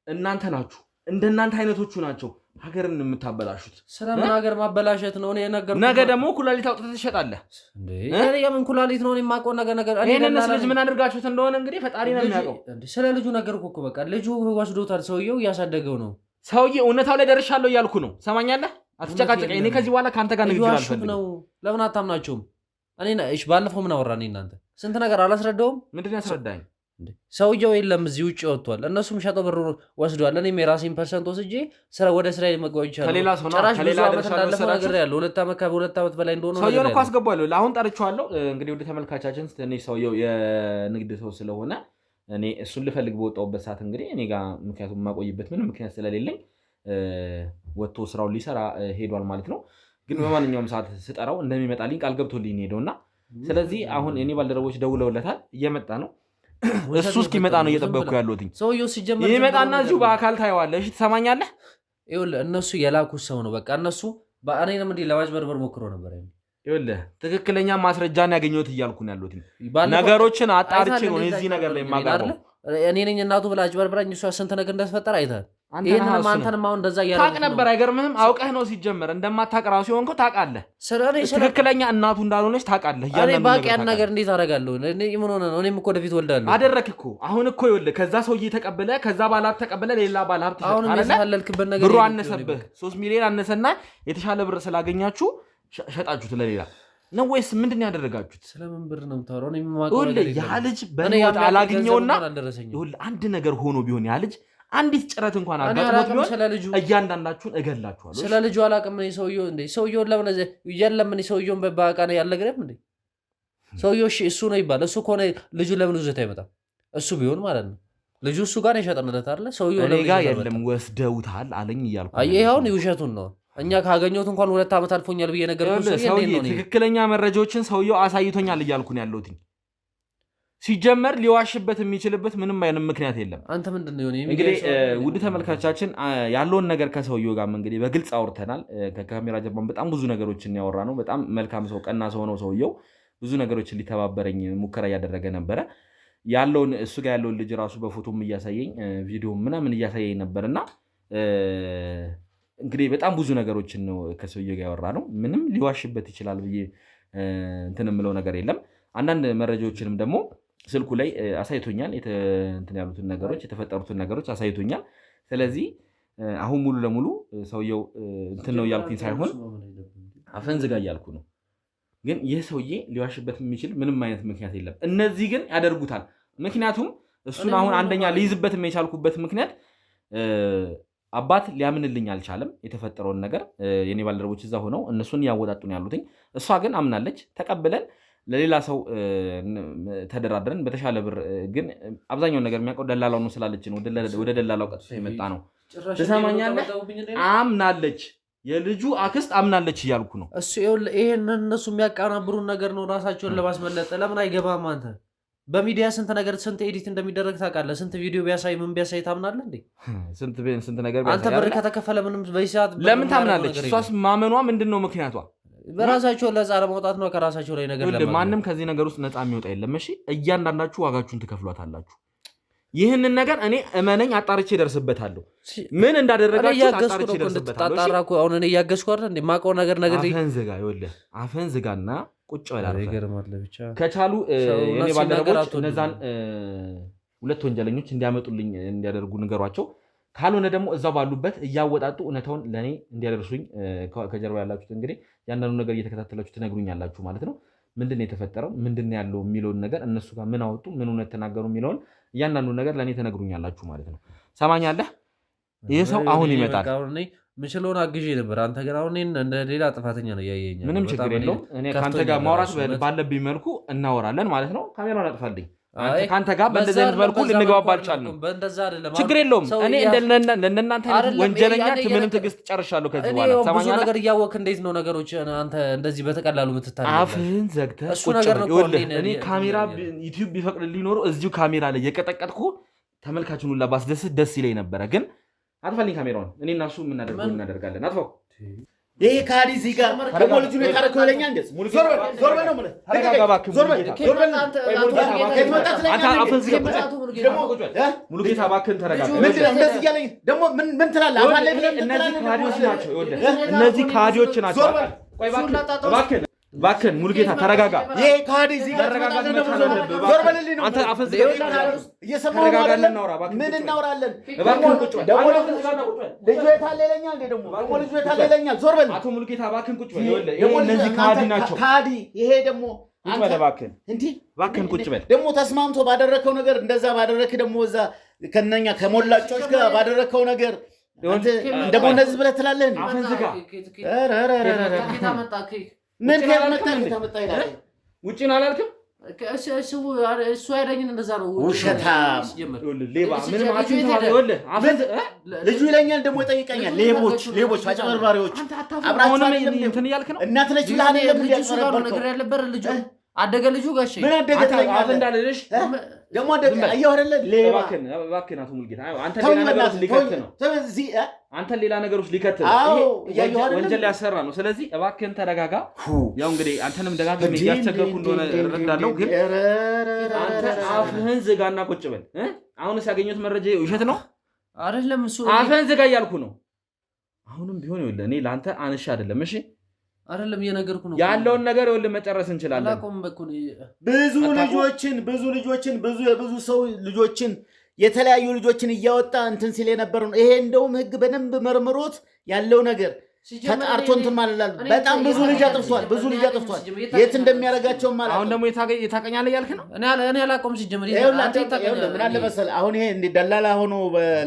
እናንተ ናችሁ እንደናንተ አይነቶቹ ናቸው ሀገርን የምታበላሹት? ስለምን ሀገር ማበላሸት ነው? እኔ ነገር ነገ ደግሞ ኩላሊት አውጥተህ ትሸጣለህ እንዴ? እኔ የምን ኩላሊት ነው? እኔ የማውቀው ነገር እኔን ልጅ ምን አድርጋችሁት እንደሆነ እንግዲህ ፈጣሪ ነው የሚያውቀው። ስለ ልጁ ነገርኩህ እኮ በቃ ልጁ ወስዶታል። ሰውየው እያሳደገው ነው። ሰውዬ እውነታው ላይ ደርሻለሁ እያልኩ ነው። ሰማኛለህ? አትጨቃጨቀኝ። እኔ ከዚህ በኋላ ከአንተ ጋር ንግግር አልፈልግም ነው። ለምን አታምናቸውም? እሺ ባለፈው ምን አወራን? እናንተ ስንት ነገር አላስረዳውም? ምንድን ነው ያስረዳኝ? ሰውየው የለም እዚህ ውጭ ወጥቷል። እነሱም ሸጠው ብር ወስዷል። እኔም የራሴን ፐርሰንት ወስጄ ወደ ስራ መግባት ይቻላል። ከሌላ ሰው ነው ብዙ ዓመት እንዳለፈ ነገር ያለው 2 ዓመት በላይ እንደሆነ ሰውየውን እኮ አስገባለሁ። አሁን ጠርቼዋለሁ። እንግዲህ ወደ ተመልካቻችን ትንሽ ሰውየው የንግድ ሰው ስለሆነ እኔ እሱን ልፈልግ በወጣሁበት ሰዓት እንግዲህ እኔ ጋር ምክንያቱም የማቆይበት ምንም ምክንያት ስለሌለኝ ወጥቶ ስራውን ሊሰራ ሄዷል ማለት ነው። ግን በማንኛውም ሰዓት ስጠራው እንደሚመጣልኝ ቃል ገብቶልኝ ሄደውና ስለዚህ አሁን እኔ ባልደረቦች ደውለውለታል። እየመጣ ነው። እሱ እስኪመጣ ነው እየጠበቅኩ ያለሁት። ሰውየው ሲጀመር ይመጣና እዚሁ በአካል ታየዋለህ። እሺ ትሰማኛለህ? ይኸውልህ እነሱ የላኩት ሰው ነው። በቃ እነሱ በእኔንም እንዲህ ለማጭበርበር ሞክሮ ነበር። ይኸውልህ ትክክለኛ ማስረጃን ያገኘሁት እያልኩ ነው ያለሁት። ነገሮችን አጣርቼ ነው እዚህ ነገር ላይ የማቀርበው። እኔ ነኝ እናቱ ብላ አጭበርብራኝ እሷ ስንት ነገር እንዳስፈጠረ አይተሃል። ይሄንንም አንተንም አሁን እንደዛ ታውቅ ነበር። አይገርምህም? አውቀህ ነው ሲጀመር እንደማታውቅ እራሱ የሆንከው ታውቃለህ። ትክክለኛ እናቱ እንዳልሆነች ታውቃለህ። እኔ ባቂ ያን ነገር እንዴት አደርጋለሁ? እኔ ምን ሆነ ነው? እኔም እኮ ወደፊት ወልዳለሁ። አደረክ እኮ አሁን እኮ ይኸውልህ ከዛ ሰውዬ ተቀበለ፣ ከዛ ባለሀብት ተቀበለ፣ ሌላ ባለሀብት አሁን የሚያሳለልክበት ነገር ብሩ አነሰብህ። 3 ሚሊዮን አነሰና የተሻለ ብር ስላገኛችሁ ሸጣችሁት ለሌላ ነው ወይስ ምንድን ነው ያደረጋችሁት? ስለምን ብር ነው የምታወራው? እኔ የማውቀው ነገር ያ ልጅ በህይወት አላገኘውና ይኸውልህ አንድ ነገር ሆኖ ቢሆን ያ ልጅ አንዲት ጭረት እንኳን አጋጥሞት ቢሆን እያንዳንዳችሁን እገላችኋለሁ። ስለ ልጁ አላውቅም። እኔ ሰውየውን ለምን የለም እኔ ሰውየውን በቃ ነው ያልነገረም እንዴ? ሰውየው እሱ ነው ይባል። እሱ ከሆነ ልጁ ለምን ይዞት አይመጣም? እሱ ቢሆን ማለት ነው ልጁ እሱ ጋር የሸጠንለት አይደለ? ሰውየው እኔ ጋር የለም ወስደውታል አለኝ እያልኩ ይሄውን ውሸቱን ነው። እኛ ካገኘሁት እንኳን 2 ዓመት አልፎኛል ብዬ ነገርኩት። ሰውዬ ትክክለኛ መረጃዎችን ሰውየው አሳይቶኛል እያልኩ ነው ያለሁት። ሲጀመር ሊዋሽበት የሚችልበት ምንም አይነት ምክንያት የለም። አንተ ምንድን ነው እንግዲህ ውድ ተመልካቻችን ያለውን ነገር ከሰውየው ጋር እንግዲህ በግልጽ አውርተናል። ከካሜራ ጀርባም በጣም ብዙ ነገሮችን ያወራ ነው። በጣም መልካም ሰው፣ ቀና ሰው ነው ሰውየው። ብዙ ነገሮችን ሊተባበረኝ ሙከራ እያደረገ ነበረ። ያለውን እሱ ጋር ያለውን ልጅ ራሱ በፎቶም እያሳየኝ ቪዲዮ ምናምን እያሳየኝ ነበርና እንግዲህ በጣም ብዙ ነገሮችን ነው ከሰውየው ጋር ያወራ ነው። ምንም ሊዋሽበት ይችላል ብዬ እንትን የምለው ነገር የለም። አንዳንድ መረጃዎችንም ደግሞ ስልኩ ላይ አሳይቶኛል። እንትን ያሉትን ነገሮች የተፈጠሩትን ነገሮች አሳይቶኛል። ስለዚህ አሁን ሙሉ ለሙሉ ሰውየው እንትን ነው እያልኩኝ ሳይሆን አፈን ዝጋ እያልኩ ነው። ግን ይህ ሰውዬ ሊዋሽበት የሚችል ምንም አይነት ምክንያት የለም። እነዚህ ግን ያደርጉታል። ምክንያቱም እሱን አሁን አንደኛ ሊይዝበት የቻልኩበት ምክንያት አባት ሊያምንልኝ አልቻለም የተፈጠረውን ነገር። የኔ ባልደረቦች እዛ ሆነው እነሱን እያወጣጡ ነው ያሉትኝ። እሷ ግን አምናለች። ተቀብለን ለሌላ ሰው ተደራድረን በተሻለ ብር ግን አብዛኛውን ነገር የሚያውቀው ደላላው ነው ስላለች ነው ወደ ደላላው ቀጥታ የመጣ ነው። ትሰማኛለህ? አምናለች፣ የልጁ አክስት አምናለች እያልኩ ነው። እሱ ይሄን እነሱ የሚያቀናብሩን ነገር ነው ራሳቸውን ለማስመለጥ። ለምን አይገባም አንተ? በሚዲያ ስንት ነገር ስንት ኤዲት እንደሚደረግ ታውቃለህ? ስንት ቪዲዮ ቢያሳይ ምን ቢያሳይ ታምናለህ እንዴ? ስንት ነገር ቢያሳይ አንተ ብር ከተከፈለ ምንም በይሳት ለምን ታምናለች? እሷስ ማመኗ ምንድን ነው ምክንያቷ? በራሳቸው ነፃ ለማውጣት ነው። ከራሳቸው ላይ ነገር ለማድረግ ማንም ከዚህ ነገር ውስጥ ነፃ የሚወጣ የለም። እሺ እያንዳንዳችሁ ዋጋችሁን ትከፍሏታላችሁ። ይህንን ነገር እኔ እመነኝ አጣርቼ ደርስበታለሁ። ምን እንዳደረጋችሁ አጣርቼ ደርስበታለሁ። አሁን እኔ እያገዝኩ አይደል እንዴ? የማውቀው ነገር አፈን ዝጋ። ይኸውልህ አፈን ዝጋና ቁጭ በላ። ከቻሉ የኔ ባልደረቦች እነዛን 2 ወንጀለኞች እንዲያመጡልኝ እንዲያደርጉ ንገሯቸው። ካልሆነ ደግሞ እዛው ባሉበት እያወጣጡ እውነታውን ለእኔ እንዲያደርሱኝ ከጀርባ ያላችሁት እንግዲህ ያንዳንዱ ነገር እየተከታተላችሁ ትነግሩኛላችሁ ማለት ነው። ምንድን ነው የተፈጠረው፣ ምንድን ነው ያለው የሚለውን ነገር እነሱ ጋር ምን አወጡ፣ ምን እውነት ተናገሩ የሚለውን እያንዳንዱ ነገር ለእኔ ትነግሩኛላችሁ ማለት ነው። ሰማኛለህ? ይህ ሰው አሁን ይመጣል። ምችለውን አግዤ ነበር። አንተ ግን አሁን እንደ ሌላ ጥፋተኛ ነው እያየኝ። ምንም ችግር የለውም። እኔ ከአንተ ጋር ማውራት ባለብኝ መልኩ እናወራለን ማለት ነው። ካሜራውን አጥፋልኝ። ከአንተ ጋር በእንደዚህ አይነት መልኩ ልንግባባ አልቻልንም። ችግር የለውም። እኔ ለእናንተ ወንጀለኛ ምንም ትዕግስት ጨርሻለሁ። ከዚህ በኋላ ብዙ ነገር እያወቅህ እንዴት ነው ነገሮች አንተ እንደዚህ በተቀላሉ የምትታለህ? አፍህን ዘግተህ እኔ ካሜራ ዩቲዩብ ቢፈቅድልኝ ኖሮ እዚሁ ካሜራ ላይ የቀጠቀጥኩ ተመልካችን ሁላ ባስደስት ደስ ይለኝ ነበረ። ግን አጥፋልኝ ካሜራውን። እኔ እና እሱ የምናደርገው እናደርጋለን። አጥፋው። ይሄ ከሃዲ እዚህ ጋር ደግሞ ልጁን የታረከው ይለኛል። እንደዚህ ዞር በል ነው ማለት ተረጋጋ እባክህ። ዞር በል አንተ አፍህን ዝጋ። ሙሉጌታ እባክህን ተረጋጋ። እንደዚህ እያለኝ ደግሞ ምን ትላለህ? አፋን ላይ ብለህ እነዚህ ከሃዲዎች ናቸው። እነዚህ ከሃዲዎች ናቸው። ቆይ እባክህን ሙሉጌታ ተረጋጋ። ይሄ ከሃዲ እዚህ ጋር ተረጋጋ። ዞር በልልኝ ነው አንተ አፍህን ዝጋ። እየሰማሁ ነው አይደል? ምን እናወራለን? እባክህን ቁጭ በል። ደግሞ ልጁ የታለ ይለኛል። ደግሞ ልጁ የታለ ይለኛል። ዞር በል አቶ ሙሉጌታ እባክህን ቁጭ በል። ይኸውልህ እነዚህ ከሃዲ ናቸው። ከሃዲ ይሄ ደግሞ ቁጭ በል እባክህን። እንዴ እባክህን ቁጭ በል። ደግሞ ተስማምቶ ባደረከው ነገር እንደዛ ባደረክ ደግሞ እዛ ከነኛ ከሞላጮች ጋር ባደረከው ነገር አንተ ደግሞ እንደዚህ ብለህ ትላለህ። አፍህን ዝጋ። ምን ከመጣ ይላል። ውጪ ነው አላልክም? እሱ አይደኝን እንደዛ ነው። ውሸታም ሌባ ምንም ልጁ ይለኛል። ደግሞ ይጠይቀኛል። ሌቦች አጭበርባሪዎች አብራችሁ እንትን እያልክ ነው። እናት ነች ብለህ አይደለም ነገር ያለበት ልጁ አደገ። ልጁ ጋሼ ምን አደገ ትለኛለህ? እንዳለልሽ ደግሞ አደገ አየሁ አይደለ? ሌባ እባክህን አቶ ሙሉጌታ አንተ ሌላ ነገር ውስጥ ሊከት ነው። ስለዚህ አንተ ሌላ ነገር ውስጥ ሊከት ነው። ይሄ ወንጀል ሊያሰራ ነው። ስለዚህ እባክህን ተረጋጋ። ያው እንግዲህ አንተንም ደጋግሜ እያስቸገርኩ እንደሆነ እረዳለሁ፣ ግን አንተ አፍህን ዝጋና ቁጭ በል። አሁንስ ያገኘሁት መረጃ ውሸት ነው አይደለም? እሱ አፍህን ዝጋ እያልኩ ነው። አሁንም ቢሆን ይኸውልህ እኔ ለአንተ አንሻ አይደለም። እሺ አይደለም እየነገርኩ ነው። ያለውን ነገር ይኸውልህ መጨረስ እንችላለን። ብዙ ሰው ልጆችን የተለያዩ ልጆችን እያወጣ እንትን ሲል የነበረው ነው። ይሄ እንደውም ህግ በደንብ መርምሮት ያለው ነገር ተጣርቶ እንትን ማለት በጣም ብዙ ልጅ አጥፍቷል። የት እንደሚያደርጋቸው ማለት አሁን ደግሞ የታቀኛለህ እያልክ ነው። እኔ አላውቀውም ሲጀምር። ምን አለ መሰለህ አሁን ይሄ እንደ ደላላ ሆኖ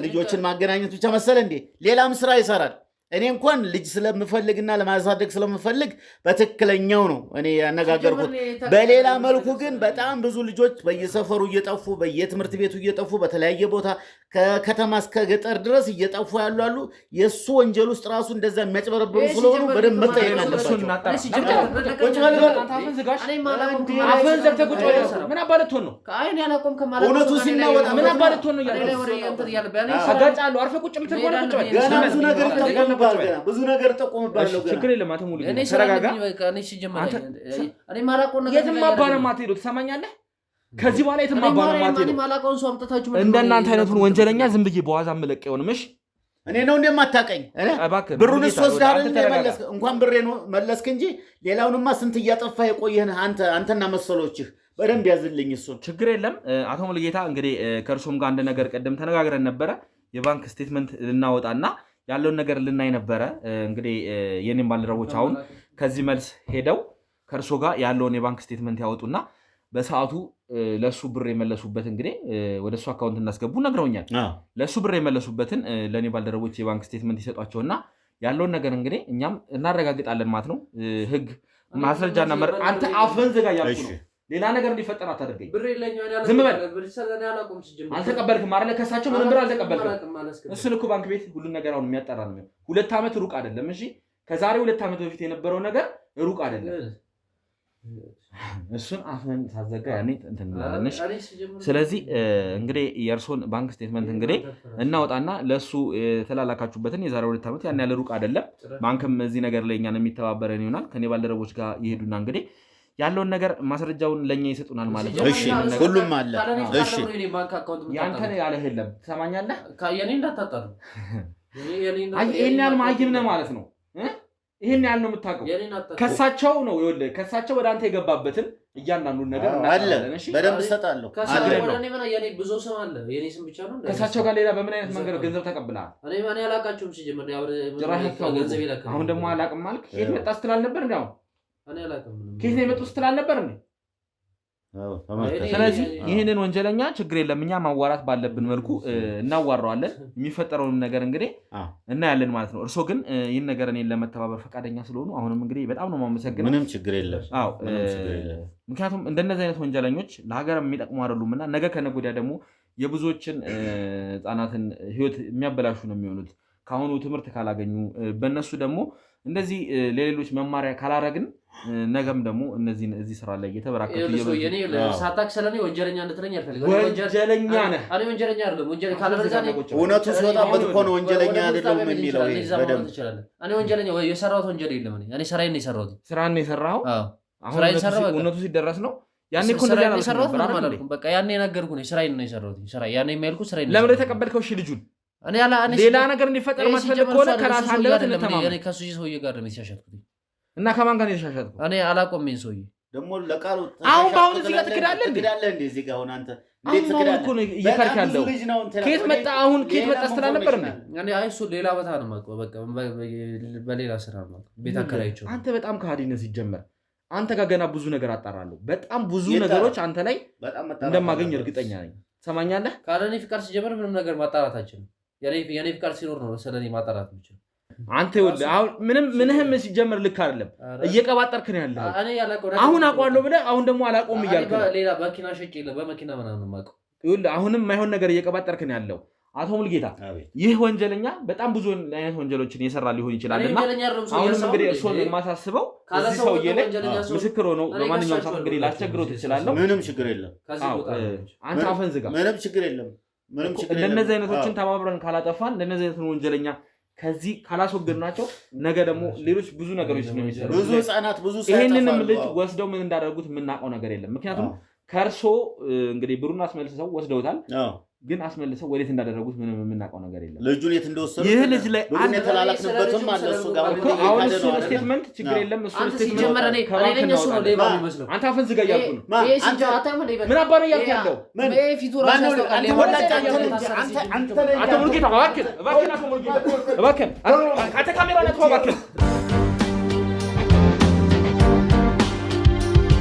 ልጆችን ማገናኘት ብቻ መሰለህ እንዴ? ሌላም ስራ ይሰራል። እኔ እንኳን ልጅ ስለምፈልግና ለማሳደግ ስለምፈልግ በትክክለኛው ነው እኔ ያነጋገርኩት። በሌላ መልኩ ግን በጣም ብዙ ልጆች በየሰፈሩ እየጠፉ በየትምህርት ቤቱ እየጠፉ በተለያየ ቦታ ከከተማ እስከ ገጠር ድረስ እየጠፉ ያሉ አሉ። የእሱ ወንጀል ውስጥ ራሱ እንደዛ የሚያጭበረብሩ ስለሆኑ በደንብ መጠየቅ አለባቸው። ምን አባለት ሆን ነው እውነቱ ሲናወጣ ምን አባለት ሆን ነው ብዙ ነገር ጠቆምባለሁ። ችግር የለም አቶ ሙሉጌታ ተረጋጋ። የትም አባ ነው የማትሄደው። ትሰማኛለህ? ከዚህ በኋላ የትም አባ ነው የማትሄደው። እንደናንተ አይነቱን ወንጀለኛ ዝም ብዬ በዋዛ መለቅ አይሆንም። እሺ እኔ ነው እንደማታቀኝ ብሩን ወስደሃል እንደመለስክ እንኳን ብሬን መለስክ እንጂ ሌላውንማ ስንት እያጠፋ የቆየህን አንተና መሰሎችህ በደንብ ያዝልኝ። እሱን ችግር የለም አቶ ሙሉጌታ። እንግዲህ ከእርሶም ጋር አንድ ነገር ቀደም ተነጋግረን ነበረ። የባንክ ስቴትመንት ልናወጣና ያለውን ነገር ልናይ ነበረ። እንግዲህ የኔም ባልደረቦች አሁን ከዚህ መልስ ሄደው ከእርሶ ጋር ያለውን የባንክ ስቴትመንት ያወጡና በሰዓቱ ለእሱ ብር የመለሱበት እንግዲህ ወደ እሱ አካውንት እናስገቡ ነግረውኛል። ለእሱ ብር የመለሱበትን ለእኔ ባልደረቦች የባንክ ስቴትመንት ይሰጧቸውና ያለውን ነገር እንግዲህ እኛም እናረጋግጣለን ማለት ነው። ህግ ማስረጃና አንተ አፍህን ዝጋ እያልኩ ነው። ሌላ ነገር እንዲፈጠር አታደርገኝ። ዝም በል። አልተቀበልክም አይደለ? ከሳቸው ምንም ብር አልተቀበልክም። እሱን እኮ ባንክ ቤት ሁሉን ነገር አሁን የሚያጠራ ነው። 2 ዓመት ሩቅ አይደለም። እሺ ከዛሬ 2 ዓመት በፊት የነበረው ነገር ሩቅ አይደለም። እሱን አፍህን ሳዘጋ ያኔ እንትን እንላለን። ስለዚህ እንግዲህ የእርሶን ባንክ ስቴትመንት እንግዲህ እናወጣና ለእሱ የተላላካችሁበትን የዛሬ 2 ዓመት ያን ያለ ሩቅ አይደለም። ባንክም እዚህ ነገር ላይ እኛን የሚተባበረን ይሆናል። ከኔ ባልደረቦች ጋር ይሄዱና እንግዲህ ያለውን ነገር ማስረጃውን ለኛ ይሰጡናል ማለት ነው። እሺ ሁሉም አለ። እሺ ያንተን ያለህ የለም። ትሰማኛለህ? የኔ እንዳታጣሉ። ይሄን ያህል ማይም ነህ ማለት ነው። ይሄን ያህል ነው የምታውቀው። ከሳቸው ነው ይኸውልህ፣ ከሳቸው ወደ አንተ የገባበትን እያንዳንዱን ነገር አለ በደንብ እሰጣለሁ። ብዙ ስም አለ። የኔ ስም ብቻ ነው። ከሳቸው ጋር ሌላ በምን አይነት መንገድ ገንዘብ ተቀብለሃል? እኔ አላውቃቸውም ሲጀምር። አሁን ደግሞ አላውቅም አልክ። የት መጣ ስትል አልነበር? እንዲያውም እኔ አላውቅም። ከየት ነው የመጡት ስትል አልነበር እንዴ? ስለዚህ ይህንን ወንጀለኛ ችግር የለም እኛ ማዋራት ባለብን መልኩ እናዋራዋለን። የሚፈጠረውን ነገር እንግዲህ እናያለን ማለት ነው። እርሶ ግን ይህን ነገር እኔን ለመተባበር ፈቃደኛ ስለሆኑ አሁንም እንግዲህ በጣም ነው የማመሰግነው። ምንም ችግር የለም። ምክንያቱም እንደነዚህ አይነት ወንጀለኞች ለሀገር የሚጠቅሙ አይደሉም እና ነገ ከነገ ወዲያ ደግሞ የብዙዎችን ህፃናትን ህይወት የሚያበላሹ ነው የሚሆኑት ከአሁኑ ትምህርት ካላገኙ። በእነሱ ደግሞ እንደዚህ ለሌሎች መማሪያ ካላረግን ነገም ደግሞ እዚህ ስራ ላይ እየተበራከቱ ሳታክ ስለኔ ወንጀለኛ እንድትለኝ አልፈልግም። ወንጀለኛ ነህ። እኔ ወንጀለኛ አይደለም። ወንጀል ካለበዛኔ እውነቱ ሲወጣበት እኮ ነው ወንጀለኛ አይደለም የሚለው። እኔ ወንጀለኛ የሰራሁት ወንጀል የለም። እኔ ስራዬን ነው የሰራሁት። ስራን ነው የሰራኸው? አሁን እውነቱ ሲደረስ ነው ያኔ እኮ እንደዛ ነው የሰራሁት። በቃ ያኔ ነገርኩህ ነው ስራዬን ነው የሰራሁት። ያኔ የማይልኩት ስራዬን ነው። ለምን የተቀበልከው? እሺ ልጁን ሌላ ነገር እንዲፈጠር ማትፈልግ ከሆነ ከራስህ አንደበት እንተማመን። እኔ ከሱ ሰውዬ ጋር ነው የተሻሻልኩት። እና ከማን ጋር ነው የተሻሻልኩት? እኔ አላቆም ይሄን ሰውዬ ደግሞ ለቃሉ አሁን በአሁኑ እዚህ ጋር ትክዳለህ እንዴ? እዚህ ጋር አሁን አንተ እንዴት ትክዳለህ? እኮ ነው እየካድክ ያለው። ከየት መጣ አሁን? ከየት መጣ ስትል ነበር እንዴ? እኔ እሱ ሌላ ቦታ ነው የማውቀው። በቃ በሌላ ስራ ነው ቤት አከራይቼው። አንተ በጣም ከሃዲ ነህ ሲጀመር። አንተ ጋር ገና ብዙ ነገር አጣራለሁ። በጣም ብዙ ነገሮች አንተ ላይ እንደማገኝ እርግጠኛ ነኝ። ሰማኛለህ? ካለኔ ፍቃድ ሲጀመር ምንም ነገር ማጣራታችን የኔ ፍቃድ ሲኖር ነው ስለኔ ማጣራት የምችል። አንተ ይኸውልህ አሁን ምንህም ሲጀመር ልክ አይደለም። እየቀባጠርክ ነው ያለው። አሁን አውቀዋለሁ ብለህ አሁን ደግሞ አላውቀውም እያልክ ነው። ሌላ መኪና ሸጬ በመኪና ምናምን ነው የማውቀው። ይኸውልህ አሁንም የማይሆን ነገር እየቀባጠርክ ነው ያለው። አቶ ሙልጌታ ይህ ወንጀለኛ በጣም ብዙ አይነት ወንጀሎችን የሰራ ሊሆን ይችላልና አሁንም እንግዲህ እርሶን የማሳስበው እዚህ ሰውዬ ላይ ምስክር ሆኖ በማንኛውም ሰዓት እንግዲህ ላስቸግሮት እችላለሁ። ምንም ችግር የለም። አንተ አፈን ዝጋ። ምንም ችግር የለም። እንደነዚህ አይነቶችን ተባብረን ካላጠፋን እንደነዚህ አይነቱን ወንጀለኛ ከዚህ ካላስወገድናቸው ነገ ደግሞ ሌሎች ብዙ ነገሮች ነው የሚሰሩ። ብዙ ህፃናት ብዙ ይሄንንም ልጅ ወስደው ምን እንዳደረጉት የምናውቀው ነገር የለም። ምክንያቱም ከእርሶ እንግዲህ ብሩን አስመልሰው ወስደውታል፣ ግን አስመልሰው ወዴት እንዳደረጉት ምንም የምናውቀው ነገር የለም። ልጁን የት እንደወሰዱ ይህ ልጅ ላይ አንድ የተላላክንበትም አለ እሱ ጋር አሁን እሱ ስቴትመንት ችግር የለም። እሱ ስቴትመንት ጀመረ ነው እኔ እሱ ነው ሌባ የሚመስለው። አንተ አፈን ዝጋ እያልኩ ነው። ምን አባ ነው እያልኩ ያለው? ፊቱ ራሱ ያስታውቃል። አንተ ሙልጌታ እባክህ አቶ ሙልጌታ እባክህ አንተ ካሜራ ላይ ተው እባክህ